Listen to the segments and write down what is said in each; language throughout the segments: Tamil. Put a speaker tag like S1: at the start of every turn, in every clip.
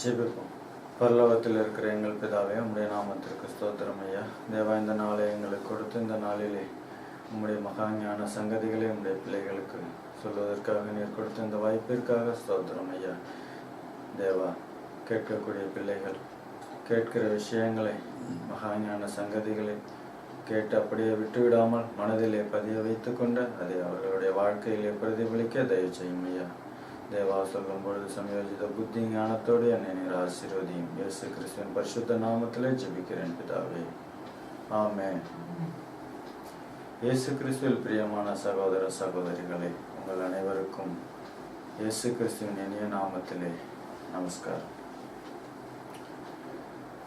S1: ஜெபிப்போம். பரலோகத்தில் இருக்கிற எங்கள் பிதாவே, உம்முடைய நாமத்திற்கு ஸ்தோத்திரம் ஐயா. தேவா, இந்த நாளை எங்களுக்கு கொடுத்து இந்த நாளிலே உம்முடைய மகாஞான சங்கதிகளை உம்முடைய பிள்ளைகளுக்கு சொல்வதற்காக நீர் கொடுத்த இந்த வாய்ப்பிற்காக ஸ்தோத்திரம் ஐயா. தேவா, கேட்கக்கூடிய பிள்ளைகள் கேட்கிற விஷயங்களை, மகாஞான சங்கதிகளை கேட்டு அப்படியே விட்டுவிடாமல் மனதிலே பதிய வைத்து கொண்டு அதை அவர்களுடைய வாழ்க்கையிலே பிரதிபலிக்க தயவு செய்யும் ஐயா. தேவா, சொல்லும் பொழுது சமயோஜித புத்தி ஞானத்தோடு என்னை நீர் ஆசீர்வதியும். இயேசு கிறிஸ்துவின் பரிசுத்த நாமத்திலே ஜெபிக்கிறேன் பிதாவே, ஆமென். இயேசு கிறிஸ்துவில் பிரியமான சகோதர சகோதரிகளே, உங்கள் அனைவருக்கும் இயேசு கிறிஸ்துவின் இனிய நாமத்திலே நமஸ்காரம்.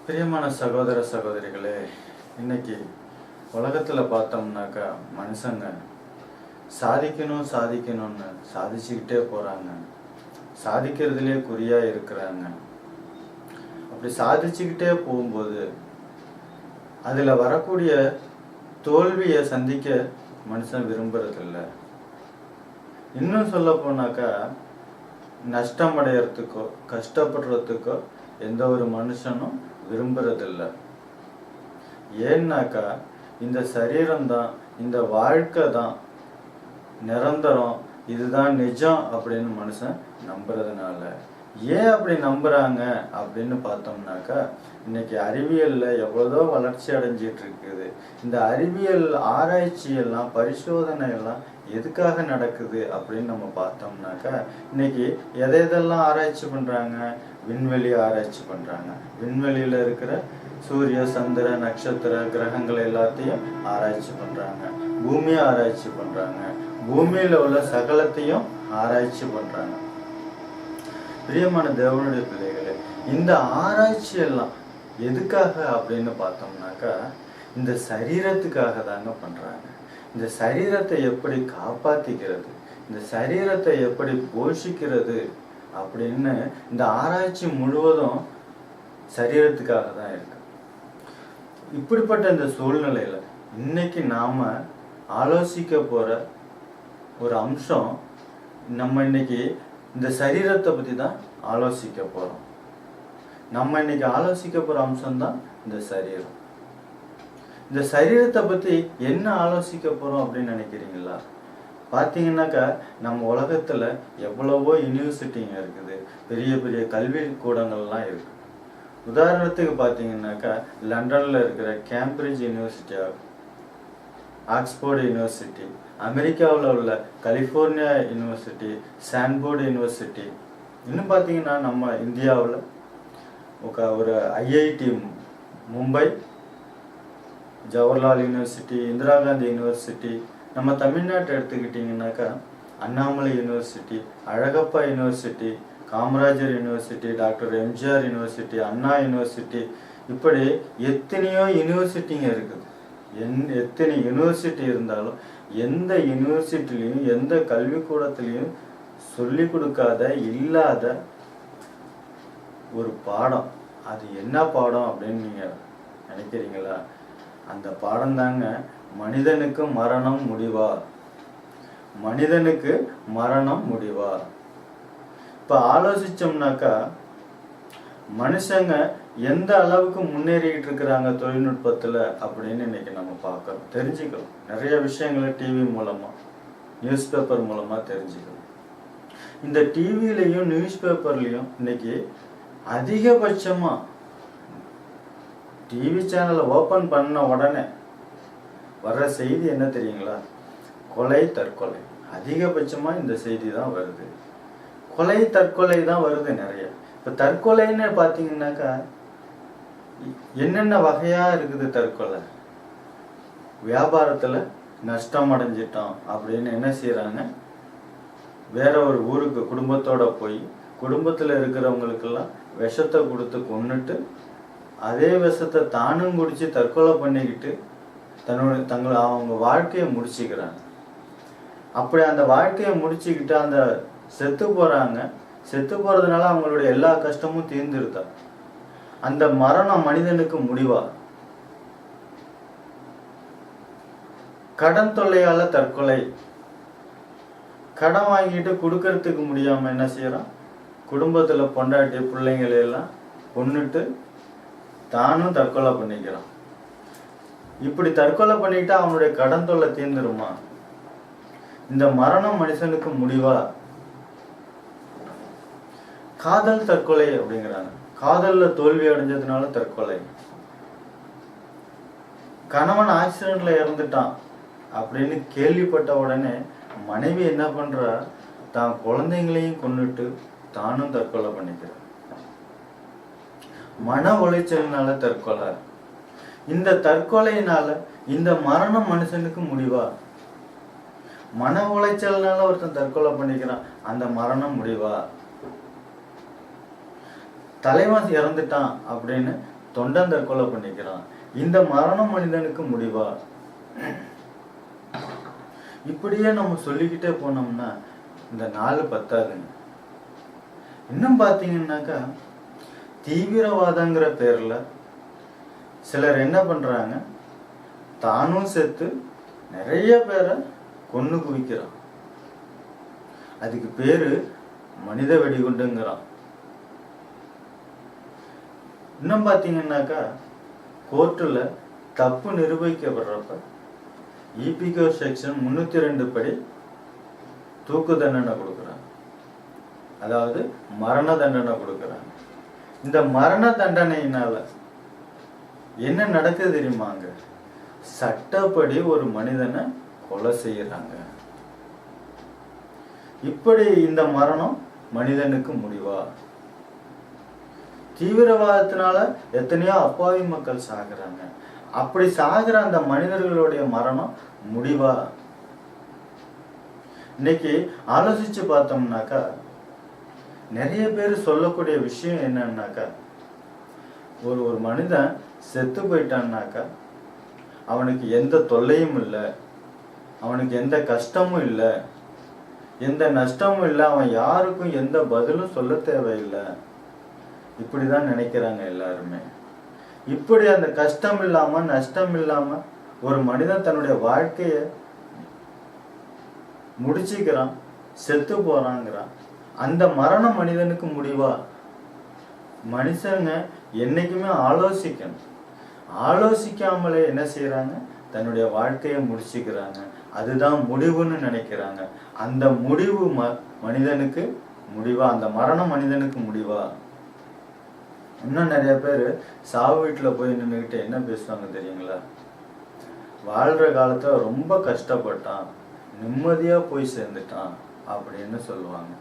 S1: பிரியமான சகோதர சகோதரிகளே, இன்னைக்கு உலகத்தில் பார்த்தோம்னாக்கா மனுஷங்க சாதிக்கணும்னு சாதிச்சுக்கிட்டே போகிறாங்க. சாதிக்கிறதுலே குறியாக இருக்கிறாங்க. அப்படி சாதிச்சுக்கிட்டே போகும்போது அதில் வரக்கூடிய தோல்வியை சந்திக்க மனுஷன் விரும்புறதில்ல. இன்னும் சொல்ல போனாக்கா நஷ்டம் அடையிறதுக்கோ கஷ்டப்படுறதுக்கோ எந்த ஒரு மனுஷனும் விரும்புறதில்ல. ஏன்னாக்கா இந்த சரீரம்தான், இந்த வாழ்க்கை தான் நிரந்தரம், இதுதான் நிஜம் அப்படின்னு மனுஷன் நம்புறதுனால. ஏன் அப்படி நம்புறாங்க அப்படின்னு பார்த்தோம்னாக்கா, இன்னைக்கு அறிவியல்ல எவ்வளோ வளர்ச்சி அடைஞ்சிட்டு இருக்குது. இந்த அறிவியல் ஆராய்ச்சி எல்லாம், பரிசோதனை எல்லாம் எதுக்காக நடக்குது அப்படின்னு நம்ம பார்த்தோம்னாக்கா, இன்னைக்கு எதெல்லாம் ஆராய்ச்சி பண்றாங்க? விண்வெளி ஆராய்ச்சி பண்றாங்க. விண்வெளியில இருக்கிற சூரிய, சந்திர, நட்சத்திர, கிரகங்கள் எல்லாத்தையும் ஆராய்ச்சி பண்றாங்க. பூமியை ஆராய்ச்சி பண்றாங்க. பூமியில உள்ள சகலத்தையும் ஆராய்ச்சி பண்றாங்க. பிரியமான தேவனுடைய பிள்ளைகளே, இந்த ஆராய்ச்சி எல்லாம் எதுக்காக அப்படின்னு பார்த்தோம்னாக்கா, இந்த சரீரத்துக்காக தாங்க பண்றாங்க. இந்த சரீரத்தை எப்படி காப்பாத்திக்கிறது, இந்த சரீரத்தை எப்படி போஷிக்கிறது அப்படின்னு இந்த ஆராய்ச்சி முழுவதும் சரீரத்துக்காக தான் இருக்கு. இப்படிப்பட்ட இந்த சூழ்நிலையில இன்னைக்கு நாம ஆலோசிக்க போற ஒரு அம்சம், நம்ம இன்னைக்கு இந்த சரீரத்தை பத்தி தான் ஆலோசிக்க போறோம். நம்ம இன்னைக்கு ஆலோசிக்க போற அம்சம் தான் இந்த சரீரம். இந்த சரீரத்தை பத்தி என்ன ஆலோசிக்க போறோம் அப்படின்னு நினைக்கிறீங்களா? பார்த்தீங்கன்னாக்கா நம்ம உலகத்துல எவ்வளவோ யூனிவர்சிட்டிங்க இருக்குது, பெரிய பெரிய கல்வி கூடங்கள்லாம் இருக்கு. உதாரணத்துக்கு பார்த்தீங்கன்னாக்கா லண்டன்ல இருக்கிற கேம்பிரிட்ஜ் யூனிவர்சிட்டி, ஆக்ஸ்போர்டு யூனிவர்சிட்டி, அமெரிக்காவில் உள்ள கலிஃபோர்னியா யூனிவர்சிட்டி, சான்போர்டு யூனிவர்சிட்டி, இன்னும் பார்த்தீங்கன்னா நம்ம இந்தியாவில் ஒரு IIT Mumbai, Jawaharlal university, Indira Gandhi university, நம்ம தமிழ்நாட்டை எடுத்துக்கிட்டிங்கனாக்கா Annamalai university, Alagappa university, Kamarajar university, doctor MGR university, Anna university, இப்படி எத்தனையோ யூனிவர்சிட்டிங்க இருக்குது. எத்தனை யூனிவர்சிட்டி இருந்தாலும் எந்த யூனிவர்சிட்டிலையும் எந்த கல்விக்கூடத்திலையும் சொல்லி கொடுக்காத இல்லாத ஒரு பாடம். அது என்ன பாடம் அப்படின்னு நீங்க நினைக்கிறீங்களா? அந்த பாடம் தாங்க மனிதனுக்கு மரணம் முடிவா. மனிதனுக்கு மரணம் முடிவா. இப்ப ஆலோசிச்சோம்னாக்கா மனுஷங்க எந்த அளவுக்கு முன்னேறிக்கிட்டு இருக்கிறாங்க தொழில்நுட்பத்துல அப்படின்னு இன்னைக்கு நம்ம பார்க்கறோம், தெரிஞ்சுக்கலாம். நிறைய விஷயங்களை டிவி மூலமா, நியூஸ் பேப்பர் மூலமா தெரிஞ்சுக்கலாம். இந்த டிவிலையும் நியூஸ் பேப்பர்லயும் இன்னைக்கு அதிகபட்சமா டிவி சேனலை ஓபன் பண்ண உடனே வர்ற செய்தி என்ன தெரியுங்களா? கொலை, தற்கொலை. அதிகபட்சமா இந்த செய்தி தான் வருது. கொலை, தற்கொலை தான் வருது நிறைய. இப்ப தற்கொலைன்னு பாத்தீங்கன்னாக்கா என்னென்ன வகையா இருக்குது தற்கொலை? வியாபாரத்துல நஷ்டம் அடைஞ்சிட்டோம் அப்படின்னு என்ன செய்யறாங்க, வேற ஒரு ஊருக்கு குடும்பத்தோட போய் குடும்பத்துல இருக்கிறவங்களுக்கெல்லாம் விஷத்தை கொடுத்து கொன்னுட்டு அதே விஷத்தை தானும் குடிச்சு தற்கொலை பண்ணிக்கிட்டு அவங்க வாழ்க்கையை முடிச்சுக்கிறாங்க. அப்படி அந்த வாழ்க்கையை முடிச்சுக்கிட்டு அந்த செத்து போறாங்க. செத்து போறதுனால அவங்களுடைய எல்லா கஷ்டமும் தீர்ந்துருதா? அந்த மரணம் மனிதனுக்கு முடிவா? கடன் தொல்லையால தற்கொலை. கடன் வாங்கிட்டு கொடுக்கறதுக்கு முடியாம என்ன செய்யறான், குடும்பத்தில் பொண்டாட்டி பிள்ளைங்களையெல்லாம் கொன்னுட்டு தானும் தற்கொலை பண்ணிக்கிறான். இப்படி தற்கொலை பண்ணிக்கிட்டா அவனுடைய கடன் தொல்லை தீர்ந்துருமா? இந்த மரணம் மனுஷனுக்கு முடிவா? காதல் தற்கொலை அப்படிங்கிறாங்க. காதல்ல தோல்வி அடைஞ்சதுனால தற்கொலை. கணவன் ஆக்சிடென்ட்ல இறந்துட்டான் அப்படின்னு கேள்விப்பட்ட உடனே மனைவி என்ன பண்றா, தான் குழந்தைங்களையும் கொன்னுட்டு தானும் தற்கொலை பண்ணிக்கிறார். மன உளைச்சல்னால தற்கொலை. இந்த தற்கொலையினால இந்த மரணம் மனுஷனுக்கு முடிவா? மன உளைச்சல்னால ஒருத்தன் தற்கொலை பண்ணிக்கிறான், அந்த மரணம் முடிவா? தலைவன் இறந்துட்டான் அப்படின்னு தொண்டன் தற்கொலை பண்ணிக்கிறான், இந்த மரணம் மனிதனுக்கு முடிவா? இப்படியே நம்ம சொல்லிக்கிட்டே போனோம்னா இந்த நாலு பத்தாதுங்க. இன்னும் பார்த்தீங்கன்னாக்கா தீவிரவாதங்கிற பேர்ல சிலர் என்ன பண்றாங்க, தானும் செத்து நிறைய பேரை கொன்னு குவிக்கிறான். அதுக்கு பேரு மனித வெடிகுண்டுங்கிறான். இன்னும் பார்த்தீங்கன்னாக்கா கோர்ட்டில் தப்பு நிரூபிக்கப்படுறப்ப இபிகோ செக்ஷன் 302 படி தூக்கு தண்டனை கொடுக்குறாங்க, அதாவது மரண தண்டனை கொடுக்குறாங்க. இந்த மரண தண்டனையினால என்ன நடக்குது தெரியுமாங்க? சட்டப்படி ஒரு மனிதனை கொலை செய்யறாங்க. இப்படி இந்த மரணம் மனிதனுக்கு முடிவா? தீவிரவாதத்தினால எத்தனையோ அப்பாவி மக்கள் சாகுறாங்க. அப்படி சாகுற அந்த மனிதர்களுடைய மரணம் முடிவா? இன்னைக்கு ஆலோசிச்சு பார்த்தோம்னாக்கா நிறைய பேர் சொல்லக்கூடிய விஷயம் என்னன்னாக்கா, ஒரு மனிதன் செத்து போயிட்டான்னாக்கா அவனுக்கு எந்த தொல்லையும் இல்லை, அவனுக்கு எந்த கஷ்டமும் இல்லை, எந்த நஷ்டமும் இல்லை, அவன் யாருக்கும் எந்த பதிலும் சொல்ல தேவையில்லை, இப்படிதான் நினைக்கிறாங்க எல்லாருமே. இப்படி அந்த கஷ்டம் இல்லாம நஷ்டம் இல்லாம ஒரு மனிதன் தன்னுடைய வாழ்க்கைய முடிச்சுக்கிறான், செத்து போறாங்கிறான். அந்த மரணம் மனிதனுக்கு முடிவா? மனுஷங்க என்னைக்குமே ஆலோசிக்கணும். ஆலோசிக்காமலே என்ன செய்யறாங்க, தன்னுடைய வாழ்க்கையை முடிச்சுக்கிறாங்க. அதுதான் முடிவுன்னு நினைக்கிறாங்க. அந்த முடிவு மனிதனுக்கு முடிவா? அந்த மரணம் மனிதனுக்கு முடிவா? இன்னும் நிறைய பேர் சாவு வீட்டில் போய் நின்றுக்கிட்டு என்ன பேசுவாங்க தெரியுங்களா? வாழ்ற காலத்துல ரொம்ப கஷ்டப்பட்டான், நிம்மதியா போய் சேர்ந்துட்டான் அப்படின்னு சொல்லுவாங்க.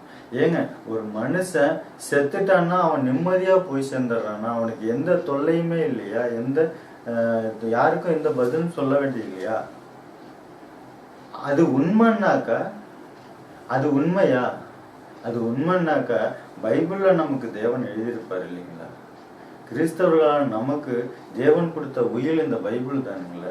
S1: ஏங்க, ஒரு மனுஷன் செத்துட்டான்னா அவன் நிம்மதியா போய் சேர்ந்துடுறான்னா அவனுக்கு எந்த தொல்லையுமே இல்லையா? எந்த யாருக்கும் எந்த பதிலும் சொல்ல வேண்டியது இல்லையா? அது உண்மைன்னாக்கா, அது உண்மையா? அது உண்மைன்னாக்கா பைபிள்ல நமக்கு தேவன் எழுதியிருப்பார் இல்லைங்களா? கிறிஸ்தவர்களான நமக்கு தேவன் கொடுத்த உயில் இந்த பைபிள் தானுங்களே.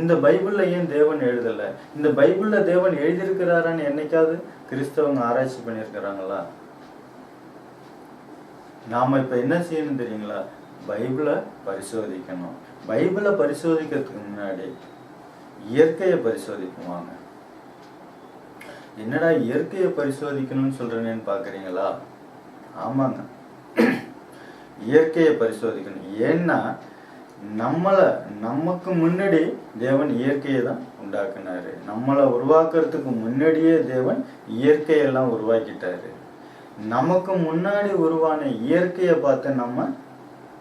S1: இந்த பைபிள்ல ஏன் தேவன் எழுதலை? இந்த பைபிள்ல தேவன் எழுதியிருக்கிறாரான்னு என்னைக்காவது கிறிஸ்தவங்க ஆராய்ச்சி பண்ணியிருக்கிறாங்களா? நாம இப்ப என்ன செய்யணும் தெரியுங்களா? பைபிளை பரிசோதிக்கணும். பைபிளை பரிசோதிக்கிறதுக்கு முன்னாடி இயற்கையை பரிசோதிக்குவாங்க. என்னடா இயற்கையை பரிசோதிக்கணும்னு சொல்றேன்னு பாக்குறீங்களா? ஆமாங்க, இயற்கையை பரிசோதிக்கணும். ஏன்னா நமக்கு முன்னாடி தேவன் இயற்கையை தான் உண்டாக்குனாரு. நம்மளை உருவாக்குறதுக்கு முன்னாடியே தேவன் இயற்கையெல்லாம் உருவாக்கிட்டாரு. நமக்கு முன்னாடி உருவான இயற்கையை பார்த்து நம்ம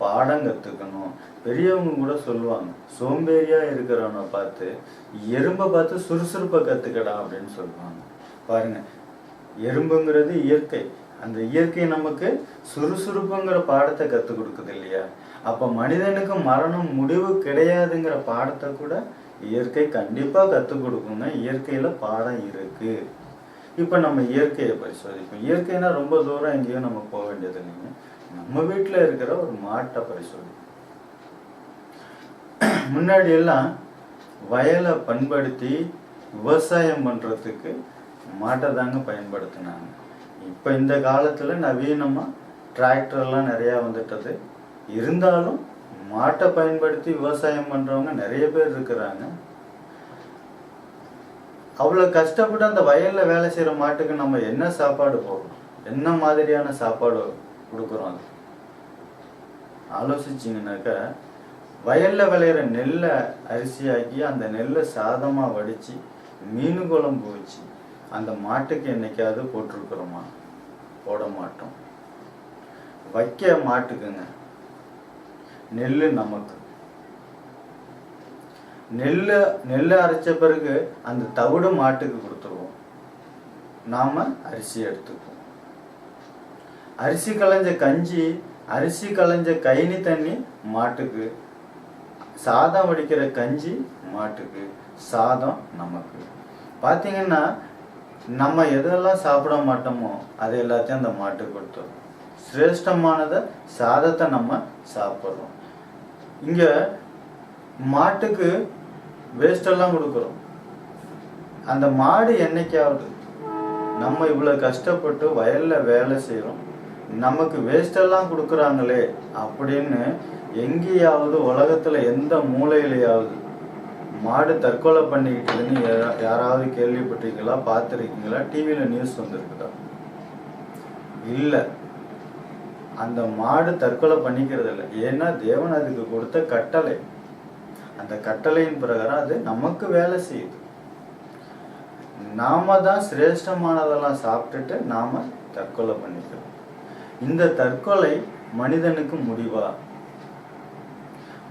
S1: பாடம் கத்துக்கணும். பெரியவங்க கூட சொல்லுவாங்க, சோம்பேறியா இருக்கிறவனை பார்த்து எறும்பை பார்த்து சுறுசுறுப்பை கத்துக்கடா அப்படின்னு சொல்லுவாங்க. பாருங்க, எறும்புங்கிறது இயற்கை. அந்த இயற்கை நமக்கு சுறுசுறுப்புங்கிற பாடத்தை கற்றுக் கொடுக்குது இல்லையா? அப்ப மனிதனுக்கு மரணம் முடிவு கிடையாதுங்கிற பாடத்தை கூட இயற்கை கண்டிப்பா கற்றுக் கொடுக்குங்க. இயற்கையில பாடம் இருக்கு. இப்ப நம்ம இயற்கையை பரிசோதிப்போம். இயற்கைனா ரொம்ப தூரம் எங்கேயும் நம்ம போக வேண்டியது இல்லைங்க. நம்ம வீட்டுல இருக்கிற ஒரு மாட்டை பரிசோதிப்போம். முன்னாடி எல்லாம் வயலை பண்படுத்தி விவசாயம் பண்றதுக்கு மாட்டை தாங்க பயன்படுத்தினாங்க. இப்ப இந்த காலத்துல நவீனமா டிராக்டர்லாம் நிறைய வந்துட்டது. இருந்தாலும் மாட்டை பயன்படுத்தி விவசாயம் பண்றவங்க நிறைய பேர் இருக்கிறாங்க. அவ்வளவு கஷ்டப்பட்டு அந்த வயல்ல வேலை செய்யற மாட்டுக்கு நம்ம என்ன சாப்பாடு போடுறோம்? என்ன மாதிரியான சாப்பாடு கொடுக்குறோம்? அது ஆலோசிச்சிங்கனாக்கா, வயலில் விளையிற நெல்லை அரிசியாக்கி அந்த நெல்லை சாதமாக வடித்து மீன் குழம்பு வச்சு அந்த மாட்டுக்கு என்னைக்காவது போட்டிருக்கிறோமா? போட மாட்டோம். வைக்க மாட்டுக்குங்க. நெல் நமக்கு. நெல் அரைச்ச பிறகு அந்த தவிடு மாட்டுக்கு கொடுத்துருவோம். நாம அரிசி எடுத்துக்குவோம். அரிசி களைஞ்ச கஞ்சி, அரிசி களைஞ்ச கைனி தண்ணி மாட்டுக்கு, சாதம் வடிக்கிற கஞ்சி மாட்டுக்கு, சாதம் நமக்கு. பார்த்தீங்கன்னா நம்ம எதெல்லாம் சாப்பிட மாட்டோமோ அது எல்லாத்தையும் அந்த மாட்டுக்கு கொடுத்துரும். சிரேஷ்டமானதை சாதத்தை நம்ம சாப்பிட்றோம். இங்கே மாட்டுக்கு வேஸ்டெல்லாம் கொடுக்குறோம். அந்த மாடு என்னைக்காவது நம்ம இவ்வளோ கஷ்டப்பட்டு வயலில் வேலை செய்கிறோம், நமக்கு வேஸ்டெல்லாம் கொடுக்குறாங்களே அப்படின்னு எங்கேயாவது உலகத்தில் எந்த மூலையிலையாவது மாடு தற்கொலை பண்ணிக்கிட்டதுன்னு யாராவது கேள்விப்பட்டிருக்கீங்களா? பார்த்துருக்கீங்களா? டிவியில் நியூஸ் வந்துருக்குதா? இல்லை. அந்த மாடு தற்கொலை பண்ணிக்கிறது இல்லை. ஏன்னா தேவன் அதுக்கு கொடுத்த கட்டளை. அந்த கட்டளையின் பிரகாரம் அது நமக்கு வேலை செய்யுது. நாம தான் சிரேஷ்டமானதெல்லாம் சாப்பிட்டுட்டு நாம தற்கொலை பண்ணிக்கிறோம். இந்த தற்கொலை மனிதனுக்கு முடிவா?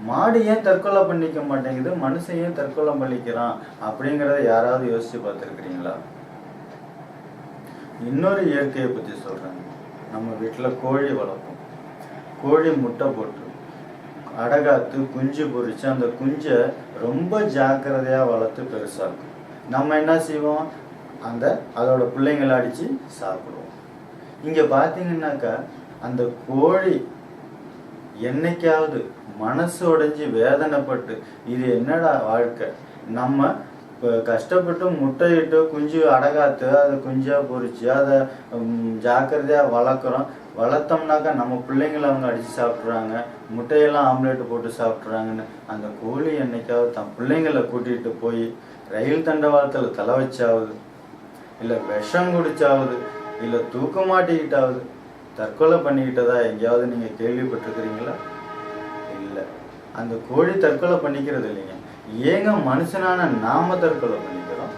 S1: மாடு ஏன் தற்கொலை பண்ணிக்க மாட்டேங்குது, மனுஷன் ஏன் தற்கொலை பண்ணிக்கிறான் அப்படிங்கிறத யாராவது யோசிச்சு பார்த்துருக்கிறீங்களா? இன்னொரு இயற்கையை பற்றி சொல்றாங்க. நம்ம வீட்டில் கோழி வளர்ப்போம். கோழி முட்டை போட்டு அடகாத்து குஞ்சு பொறிச்சு அந்த குஞ்சை ரொம்ப ஜாக்கிரதையாக வளர்த்து பெருசாக்கும். நம்ம என்ன செய்வோம்? அதோட பிள்ளைங்களை அடித்து சாப்பிடுவோம். இங்கே பார்த்தீங்கன்னாக்கா அந்த கோழி என்னைக்காவது மனசு உடைஞ்சி வேதனைப்பட்டு இது என்னடா வாழ்க்கை, நம்ம கஷ்டப்பட்டு முட்டையிட்டு குஞ்சு அடகாத்து அதை குஞ்சாக பொறிச்சு அதை ஜாக்கிரதையாக வளர்த்தோம்னாக்கா நம்ம பிள்ளைங்களை அவங்க அடித்து சாப்பிட்றாங்க, முட்டையெல்லாம் ஆம்லேட்டு போட்டு சாப்பிட்றாங்கன்னு அந்த கோழி என்னைக்காவது தன் பிள்ளைங்களை கூட்டிகிட்டு போய் ரயில் தண்டவாளத்தில் தலை வச்சாவது, இல்லை விஷம் குடிச்சாவது, இல்லை தூக்க மாட்டிக்கிட்டாவது தற்கொலை பண்ணிக்கிட்டதா எங்கேயாவது நீங்கள் கேள்விப்பட்டிருக்கிறீங்களா? இல்லை. அந்த கோழி தற்கொலை பண்ணிக்கிறது இல்லைங்க. ஏங்க மனுஷனான நாம தற்கொலை பண்ணிக்கிறோம்?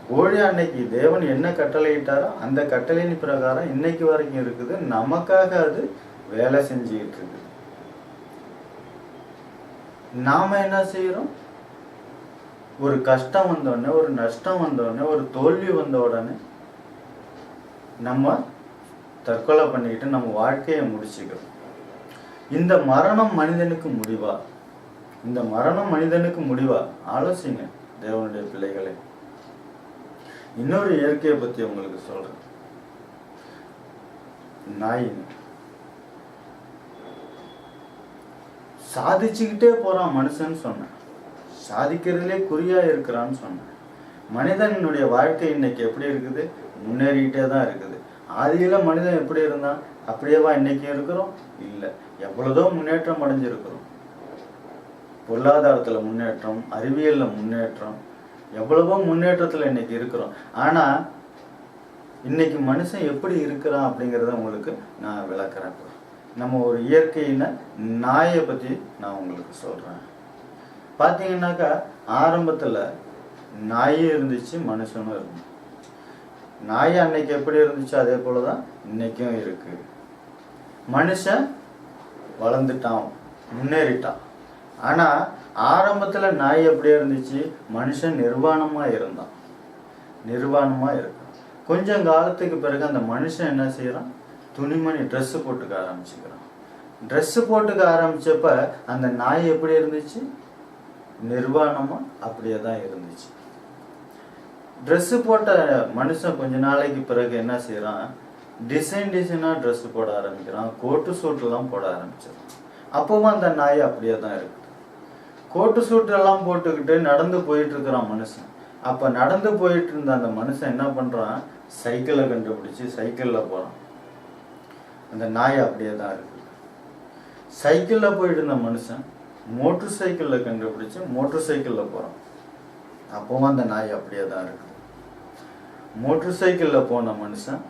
S1: கோழி அன்னைக்கு தேவன் என்ன கட்டளையிட்டாரோ அந்த கட்டளையின் பிரகாரம் இன்னைக்கு வரைக்கும் இருக்குது. நமக்காக அது வேலை செஞ்சுக்கிட்டு இருக்குது. நாம என்ன செய்யறோம்? ஒரு கஷ்டம் வந்தோடனே, ஒரு நஷ்டம் வந்தோடனே, ஒரு தோல்வி வந்த உடனே நம்ம தற்கொலை பண்ணிக்கிட்டு நம்ம வாழ்க்கையை முடிச்சுக்கிறோம். இந்த மரணம் மனிதனுக்கு முடிவா? இந்த மரணம் மனிதனுக்கு முடிவா? ஆலோசிங்க தேவனுடைய பிள்ளைகளே. இன்னொரு இயற்கையை பத்தி உங்களுக்கு சொல்றேன். நாய் சாதிச்சுக்கிட்டே போறான் மனுஷன் சொன்னேன். சாதிக்கிறதுலே குறியா இருக்கிறான்னு சொன்னேன். மனிதனுடைய வாழ்க்கை இன்னைக்கு எப்படி இருக்குது? முன்னேறிக்கிட்டே தான் இருக்குது. ஆதியில மனிதன் எப்படி இருந்தான் அப்படியேவா இன்னைக்கு இருக்கிறோம்? இல்லை. எவ்வளவுதோ முன்னேற்றம் அடைஞ்சிருக்கிறோம். பொருளாதாரத்துல முன்னேற்றம், அறிவியல்ல முன்னேற்றம், எவ்வளவோ முன்னேற்றத்துல இன்னைக்கு இருக்கிறோம். ஆனா இன்னைக்கு மனுஷன் எப்படி இருக்கிறான் அப்படிங்கிறத உங்களுக்கு நான் விளக்குறேன். நம்ம ஒரு இயற்கையின நாயை பத்தி நான் உங்களுக்கு சொல்றேன். பாத்தீங்கன்னாக்கா ஆரம்பத்துல நாயும் இருந்துச்சு, மனுஷனும் இருந்துச்சு. நாய் அன்னைக்கு எப்படி இருந்துச்சு அதே போலதான் இன்னைக்கும் இருக்கு. மனுஷன் வளர்ந்துட்டான், முன்னேறிட்டான். ஆனா ஆரம்பத்துல நாய் எப்படி இருந்துச்சு? மனுஷன் நிர்வாணமா இருந்தான், நிர்வாணமா இருக்கான். கொஞ்சம் காலத்துக்கு பிறகு அந்த மனுஷன் என்ன செய்யறான்? துணிமணி ட்ரெஸ் போட்டுக்க ஆரம்பிச்சுக்கிறான். ட்ரெஸ் போட்டுக்க ஆரம்பிச்சப்ப அந்த நாய் எப்படி இருந்துச்சு? நிர்வாணமா அப்படியே தான் இருந்துச்சு. ட்ரெஸ் போட்ட மனுஷன் கொஞ்ச நாளைக்கு பிறகு என்ன செய்யறான்? டிசைனா ட்ரெஸ் போட ஆரம்பிக்கிறான், கோட்டு சூட்டெல்லாம் போட ஆரம்பிச்சிடறான். அப்பவும் அந்த நாய் அப்படியே தான் இருக்குது. கோட்டு சூட்டெல்லாம் போட்டுக்கிட்டு நடந்து போயிட்டு இருக்கிறான் மனுஷன். அப்ப நடந்து போயிட்டு இருந்த அந்த மனுஷன் என்ன பண்றான்? சைக்கிளை கண்டுபிடிச்சு சைக்கிள்ல போறான். அந்த நாய் அப்படியே தான் இருக்குது. சைக்கிள்ல போயிட்டு இருந்த மனுஷன் மோட்டர் சைக்கிள்ல கண்டுபிடிச்சு மோட்டர் சைக்கிள்ல போறான். அப்பவும் அந்த நாய் அப்படியே தான் இருக்குது. மோட்டர் சைக்கிளில் போன மனுஷன்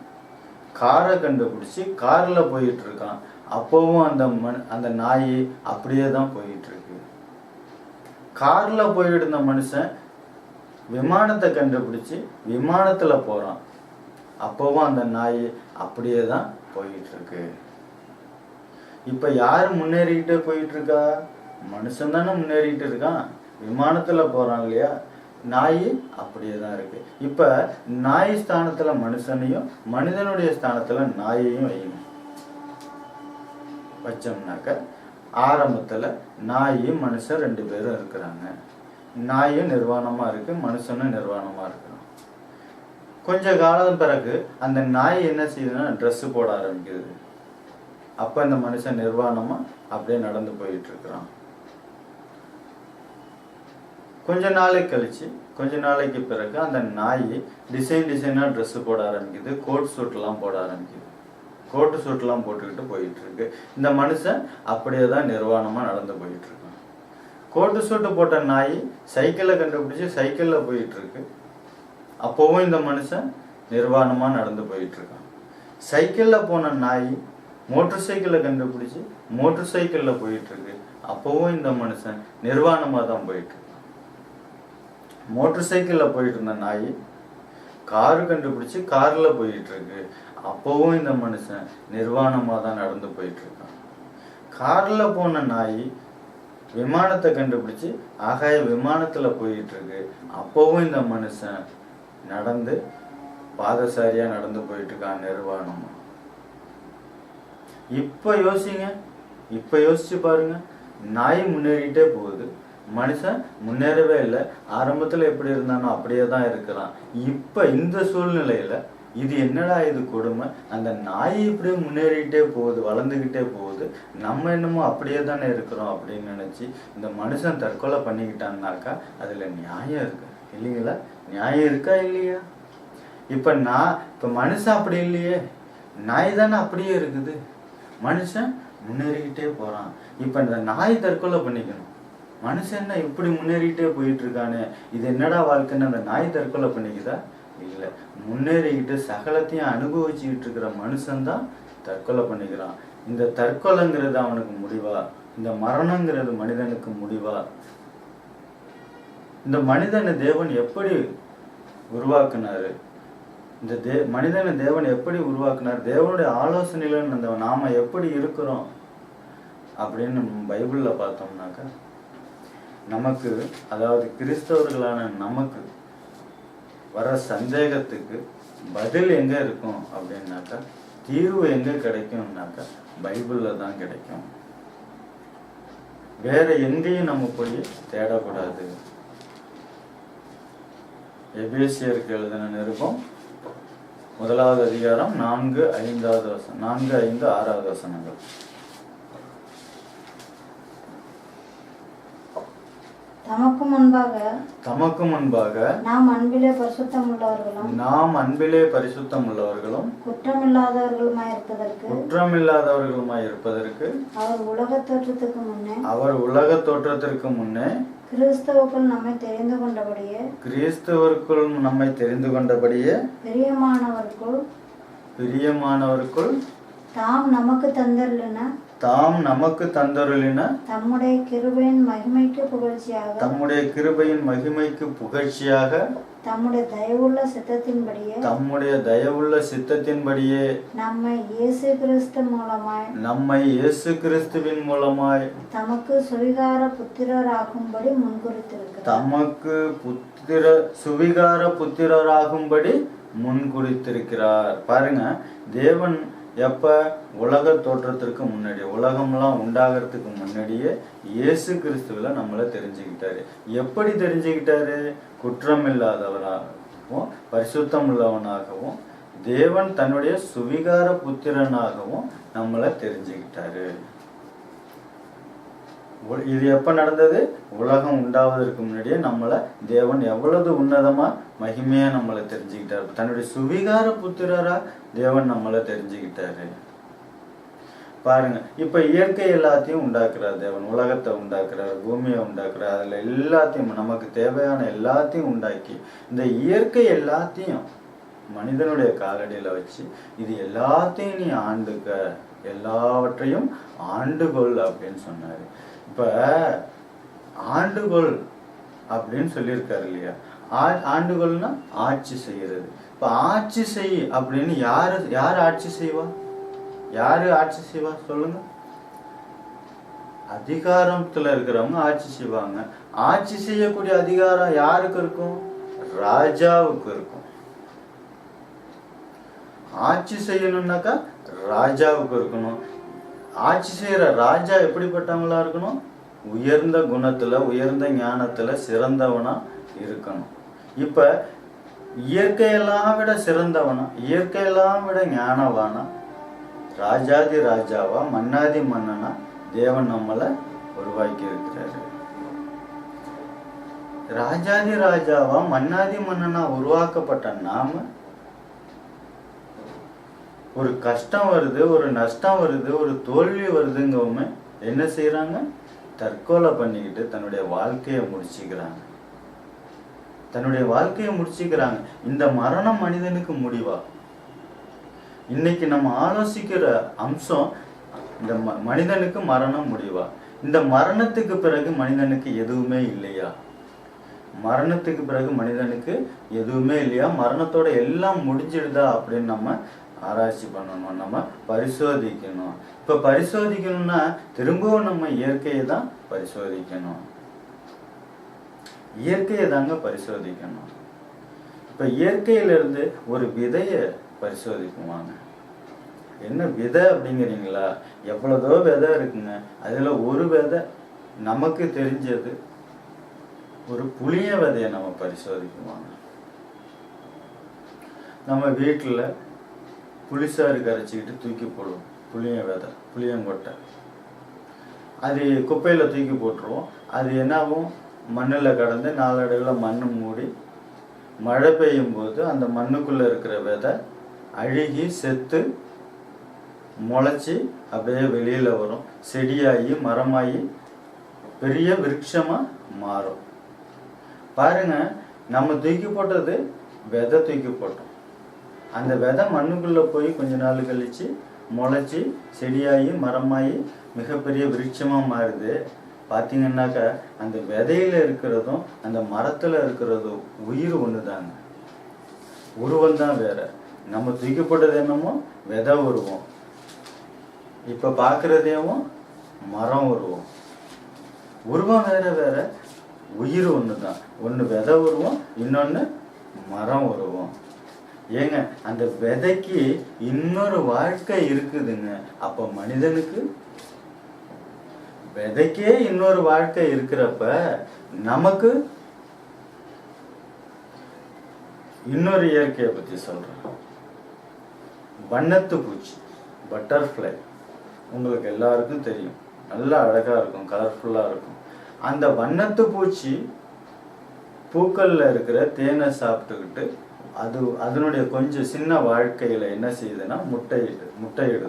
S1: காரை கண்டுபிடிச்சி காரில் போயிட்டு இருக்கான். அப்போவும் அந்த நாய் அப்படியே தான் போயிட்டு இருக்கு. காரில் போயிட்டு இருந்த மனுஷன் விமானத்தை கண்டுபிடிச்சி விமானத்தில் போகிறான். அப்போவும் அந்த நாய் அப்படியே தான் போயிட்டு இருக்கு. இப்போ யார் முன்னேறிக்கிட்டே போயிட்டு இருக்கா? மனுஷன் தானே முன்னேறிக்கிட்டு இருக்கான். விமானத்தில் போகிறான் இல்லையா? நாய் அப்படியே தான் இருக்கு. இப்போ நாய் ஸ்தானத்தில் மனுஷனையும் மனிதனுடைய ஸ்தானத்தில் நாயையும் வைக்கணும். வச்சோம்னாக்க ஆரம்பத்தில் நாயும் மனுஷன் 2 பேரும் இருக்கிறாங்க. நாயும் நிர்வாணமாக இருக்கு, மனுஷனும் நிர்வாணமாக இருக்கிறான். கொஞ்ச காலம் பிறகு அந்த நாய் என்ன செய்யுதுன்னா ட்ரெஸ்ஸு போட ஆரம்பிக்குது. அப்போ இந்த மனுஷன் நிர்வாணமாக அப்படியே நடந்து போயிட்டு இருக்கிறான். கொஞ்ச நாளைக்கு பிறகு அந்த நாய் டிசைனாக ட்ரெஸ்ஸு போட ஆரம்பிக்குது. கோட் சூட்லாம் போட ஆரம்பிக்குது. கோட்டு சூட்லாம் போட்டுக்கிட்டு போயிட்டு இருக்கு. இந்த மனுஷன் அப்படியே தான் நிர்வாணமாக நடந்து போயிட்டு இருக்கான். கோட்டு சூட்டு போட்ட நாய் சைக்கிளை கண்டுபிடிச்சி சைக்கிளில் போயிட்டு இருக்கு. அப்போவும் இந்த மனுஷன் நிர்வாணமாக நடந்து போயிட்டு இருக்கான். சைக்கிளில் போன நாய் மோட்டர் சைக்கிளை கண்டுபிடிச்சி மோட்டர் சைக்கிளில் போயிட்டு இருக்கு. அப்போவும் இந்த மனுஷன் நிர்வாணமாக தான் போயிட்டு இருக்கான். மோட்டர் சைக்கிளில் போயிட்டு இருந்த நாய் காரு கண்டுபிடிச்சி காரில் போயிட்டு இருக்கு. அப்போவும் இந்த மனுஷன் நிர்வாணமாக தான் நடந்து போயிட்டு இருக்கான். காரில் போன நாய் விமானத்தை கண்டுபிடிச்சி ஆகாய விமானத்தில் போயிட்டு இருக்கு. அப்போவும் இந்த மனுஷன் நடந்து பாதசாரியாக நடந்து போயிட்டு இருக்கான் நிர்வாணமாக. இப்போ யோசிச்சு பாருங்க. நாய் முன்னேறிட்டே போகுது, மனுஷன் முன்னேறவே இல்லை. ஆரம்பத்தில் எப்படி இருந்தானோ அப்படியே தான் இருக்கிறான். இப்போ இந்த சூழ்நிலையில் இது என்னடா இது கொடுமை, அந்த நாய் இப்படியே முன்னேறிக்கிட்டே போகுது, வளர்ந்துக்கிட்டே போகுது, நம்ம என்னமோ அப்படியே தானே இருக்கிறோம் அப்படின்னு நினச்சி இந்த மனுஷன் தற்கொலை பண்ணிக்கிட்டான்னாக்கா அதில் நியாயம் இருக்கு இல்லைங்களா? நியாயம் இருக்கா இல்லையா? இப்போ மனுஷன் அப்படி இல்லையே, நாய் தானே அப்படியே இருக்குது. மனுஷன் முன்னேறிக்கிட்டே போகிறான். இப்போ இந்த நாய் தற்கொலை பண்ணிக்கணும். மனுஷன் என்ன இப்படி முன்னேறிக்கிட்டே போயிட்டு இருக்கானே, இது என்னடா வாழ்க்கைன்னு அந்த நாய் தற்கொலை பண்ணிக்குதா? இல்லை, முன்னேறிக்கிட்டு சகலத்தையும் அனுபவிச்சுக்கிட்டு இருக்கிற மனுஷன்தான் தற்கொலை பண்ணிக்கிறான். இந்த தற்கொலைங்கிறது அவனுக்கு முடிவா? இந்த மரணங்கிறது மனிதனுக்கு முடிவா? இந்த மனிதனை தேவன் எப்படி உருவாக்குனாரு? இந்த மனிதனை தேவன் எப்படி உருவாக்குனார்? தேவனுடைய ஆலோசனையில நாம எப்படி இருக்கிறோம் அப்படின்னு பைபிள்ல பார்த்தோம்னாக்கா நமக்கு, அதாவது கிறிஸ்தவர்களான நமக்கு வர சந்தேகத்துக்கு பதில் எங்க இருக்கும் அப்படின்னாக்கா, தீர்வு எங்க கிடைக்கும்னாக்கா பைபிள்ல தான் கிடைக்கும். வேற எங்கேயும் நம்ம போய் தேடக்கூடாது. எபேசியருக்கு எழுதின நிருபம் 1வது அதிகாரம் 4, 5, 6 வசனங்கள்.
S2: தமக்கு முன்பாக நாம் அன்பிலே பரிசுத்தம் உள்ளவர்களும்
S1: குற்றமில்லாதவர்களுமாய் இருப்பதற்கு
S2: அவர்
S1: உலக தோற்றத்திற்கு முன்னே
S2: கிறிஸ்துவுக்குள் நம்மை தெரிந்து கொண்டபடியே
S1: பிரியமானவருக்குள்
S2: தாம் நமக்கு தந்தருளின தம்முடைய கிருபையின் மகிமைக்கு புகழ்ச்சியாக தம்முடைய தயவுள்ள சித்தத்தின்படியே நம்மை இயேசு கிறிஸ்துவின் மூலமாய் தமக்கு சுவிகார புத்திரராகும்படி முன்குறித்திருக்கிறார். பாருங்க, தேவன் எப்ப உலக தோற்றத்திற்கு முன்னாடி, உலகம்லாம் உண்டாகிறதுக்கு முன்னாடியே இயேசு கிறிஸ்துவில நம்மளை தெரிஞ்சுக்கிட்டாரு. எப்படி தெரிஞ்சுக்கிட்டாரு? குற்றமில்லாதவராகவும் பரிசுத்தம் உள்ளவனாகவும் தேவன் தன்னுடைய சுவிகார புத்திரனாகவும் நம்மளை தெரிஞ்சுக்கிட்டாரு. இது எப்ப நடந்தது? உலகம் உண்டாவதற்கு முன்னாடியே நம்மளை தேவன் எவ்வளவு உன்னதமா மகிமையா நம்மளை தெரிஞ்சுக்கிட்டாரு. தன்னுடைய சுவிகார புத்திரரா தேவன் நம்மளை தெரிஞ்சுக்கிட்டாரு. பாருங்க, இப்ப இயற்கை எல்லாத்தையும் உண்டாக்குறாரு தேவன். உலகத்தை உண்டாக்குறாரு, பூமியை உண்டாக்குறாரு, அதுல எல்லாத்தையும் நமக்கு தேவையான எல்லாத்தையும் உண்டாக்கி இந்த இயற்கை எல்லாத்தையும்
S1: மனிதனுடைய காலடியில் வச்சு இது எல்லாத்தையும் நீ ஆண்டுக்க, எல்லாவற்றையும் ஆண்டுகொள் அப்படின்னு சொன்னாரு. இப்ப ஆண்டுகொள் அப்படின்னு சொல்லியிருக்காரு இல்லையா? ஆண்டுகொள்னா ஆட்சி செய்யறது. இப்ப ஆட்சி செய் அப்படின்னு யாரு ஆட்சி செய்வா? யாரு ஆட்சி செய்வா சொல்லுங்க? அதிகாரத்துல இருக்கிறவங்க ஆட்சி செய்வாங்க. ஆட்சி செய்யக்கூடிய அதிகாரம் யாருக்கு இருக்கும்? ராஜாவுக்கு இருக்கும். ஆட்சி செய்யணும்னாக்கா ராஜாவுக்கு இருக்கணும். ஆட்சி செய்யற ராஜா எப்படிப்பட்டவங்களா இருக்கணும்? உயர்ந்த குணத்துல, உயர்ந்த ஞானத்துல சிறந்தவனா இருக்கணும். இப்ப இயற்கையெல்லாம் விட சிறந்தவனா, இயற்கையெல்லாம் விட ஞானவானா, ராஜாதி ராஜாவா, மன்னாதி மன்னனா தேவன் நம்மளை உருவாக்கி இருக்கிறாரு. ராஜாதி ராஜாவா, மன்னாதி மன்னனா உருவாக்கப்பட்ட நாம ஒரு கஷ்டம் வருது, ஒரு நஷ்டம் வருது, ஒரு தோல்வி வருதுங்கவுமே என்ன செய்யறாங்க? தற்கொலை பண்ணிக்கிட்டு தன்னுடைய வாழ்க்கையை முடிச்சுக்கிறாங்க. தன்னுடைய வாழ்க்கையை முடிச்சுக்கிறாங்க. இந்த மரணம் மனிதனுக்கு முடிவா? இன்னைக்கு நம்ம ஆலோசிக்கிற அம்சம், இந்த மனிதனுக்கு மரணம் முடிவா? இந்த மரணத்துக்கு பிறகு மனிதனுக்கு எதுவுமே இல்லையா? மரணத்துக்கு பிறகு மனிதனுக்கு எதுவுமே இல்லையா? மரணத்தோட எல்லாம் முடிஞ்சிடுதா அப்படின்னு நம்ம ஆராய்ச்சி பண்ணணும், நம்ம பரிசோதிக்கணும். இப்ப பரிசோதிக்கணும்னா திரும்பவும் நம்ம இயற்கையை தான் பரிசோதிக்கணும். இயற்கையை தாங்க பரிசோதிக்கணும். இப்ப இயற்கையிலிருந்து ஒரு விதைய பரிசோதிக்குவாங்க. என்ன விதை அப்படிங்கிறீங்களா? எவ்வளதோ விதை இருக்குங்க. அதுல ஒரு விதை நமக்கு தெரிஞ்சது, ஒரு புளிய விதைய நம்ம பரிசோதிக்குவாங்க. நம்ம வீட்டுல புளிசாறு கரைச்சிக்கிட்டு தூக்கி போடுவோம். புளிய விதை, புளியங்கொட்டை, அது குப்பையில தூக்கி போட்டுருவோம். அது என்னாகும்? மண்ணில் கடந்து நாளடைவில் மண்ணு மூடி மழை பெய்யும் போது அந்த மண்ணுக்குள்ள இருக்கிற விதை அழுகி செத்து முளைச்சி அப்படியே வெளியில வரும். செடியாகி மரமாகி பெரிய விருட்சமா மாறும். பாருங்க, நம்ம தூக்கி போட்டது விதை தூக்கி போட்டோம். அந்த விதை மண்ணுக்குள்ள போய் கொஞ்ச நாள் கழிச்சு முளைச்சி செடியாகி மரமாகி மிகப்பெரிய விருட்சமா மாறுது. பார்த்தீங்கன்னாக்கா அந்த விதையில இருக்கிறதும் அந்த மரத்துல இருக்கிறதும் உயிர் ஒண்ணுதாங்க. உருவம் தான் வேற. நம்ம தூக்கி போட்டது என்னமோ விதை உருவம், இப்ப பாக்குறதேவும் மரம் உருவம். உருவம் வேற வேற, உயிர் ஒண்ணுதான். ஒண்ணு விதை உருவம், இன்னொன்னு மரம் உருவம். ஏங்க, அந்த விதைக்கு இன்னொரு வாழ்க்கை இருக்குதுங்க. அப்ப மனிதனுக்கு விதைக்கே இன்னொரு வாழ்க்கை இருக்கிறப்ப நமக்கு இன்னொரு இயற்கையை பத்தி சொல்றேன். வண்ணத்து பூச்சி, பட்டர்ஃப்ளை, உங்களுக்கு எல்லாருக்கும் தெரியும். நல்லா அழகா இருக்கும், கலர்ஃபுல்லா இருக்கும். அந்த வண்ணத்து பூச்சி பூக்கள்ல இருக்கிற தேனை சாப்பிட்டுக்கிட்டு அதனுடைய கொஞ்சம் சின்ன வாழ்க்கையில என்ன செய்யுதுன்னா முட்டையிடுது.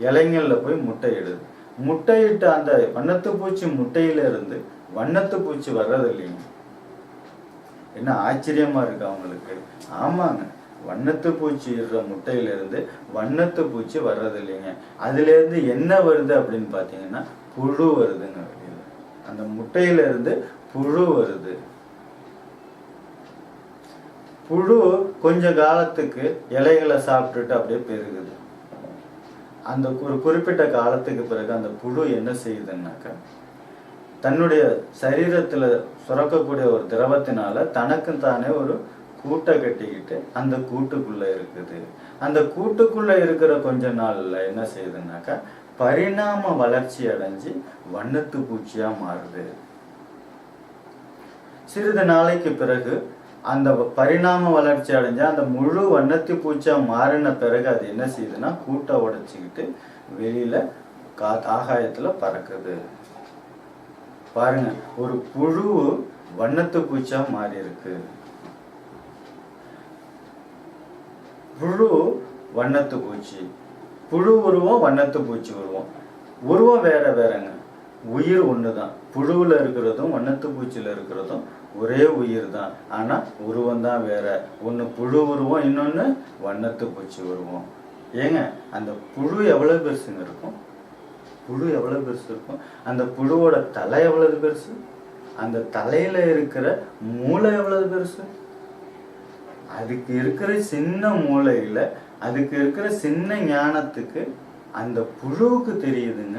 S1: இலைங்கள்ல போய் முட்டையிடுது. முட்டையிட்ட அந்த வண்ணத்து பூச்சி முட்டையில இருந்து வண்ணத்து பூச்சி வர்றது இல்லைங்க. என்ன ஆச்சரியமா இருக்கு அவங்களுக்கு? ஆமாங்க, வண்ணத்து பூச்சி இடுற முட்டையில இருந்து வண்ணத்து பூச்சி வர்றது இல்லைங்க. அதுல இருந்து என்ன வருது அப்படின்னு பாத்தீங்கன்னா புழு வருதுங்க. அந்த முட்டையில இருந்து புழு வருது. புழு கொஞ்ச காலத்துக்கு இலைகளை சாப்பிட்டுட்டு அப்படியே பெருகுது. அந்த ஒரு குறிப்பிட்ட காலத்துக்கு பிறகு அந்த புழு என்ன செய்யுதுன்னாக்கா தன்னுடைய சரீரத்துல சுரக்கக்கூடிய ஒரு திரவத்தினால தனக்கு தானே ஒரு கூட்டை கட்டிக்கிட்டு அந்த கூட்டுக்குள்ள இருக்குது. அந்த கூட்டுக்குள்ள இருக்கிற கொஞ்ச நாள்ல என்ன செய்யுதுன்னாக்கா பரிணாம வளர்ச்சி அடைஞ்சு வண்ணத்து பூச்சியா மாறுது. சிறிது நாளைக்கு பிறகு அந்த பரிணாம வளர்ச்சி அடைஞ்ச அந்த முழு வண்ணத்து பூச்சா மாறின பிறகு அது என்ன செய்யுதுன்னா கூட்டை உடைச்சிக்கிட்டு வெளியில ஆகாயத்துல பறக்குது. பாருங்க, ஒரு புழு வண்ணத்து பூச்சா மாறி இருக்கு. புழு வண்ணத்து பூச்சி, புழு உருவம், வண்ணத்து பூச்சி உருவம். உருவம் வேற வேறங்க. உயிர் ஒன்று தான். புழுவில் இருக்கிறதும் வண்ணத்து பூச்சியில் இருக்கிறதும் ஒரே உயிர் தான். ஆனால் உருவம் தான் வேற. ஒன்று புழு உருவம், இன்னொன்று வண்ணத்து பூச்சி உருவம். ஏங்க அந்த புழு எவ்வளோ பெருசுங்க இருக்கும்? புழு எவ்வளோ பெருசு இருக்கும்? அந்த புழுவோட தலை எவ்வளவு பெருசு? அந்த தலையில் இருக்கிற மூளை எவ்வளவு பெருசு? அதுக்கு இருக்கிற சின்ன மூளையில் அதுக்கு இருக்கிற சின்ன ஞானத்துக்கு அந்த புழுவுக்கு தெரியுதுங்க.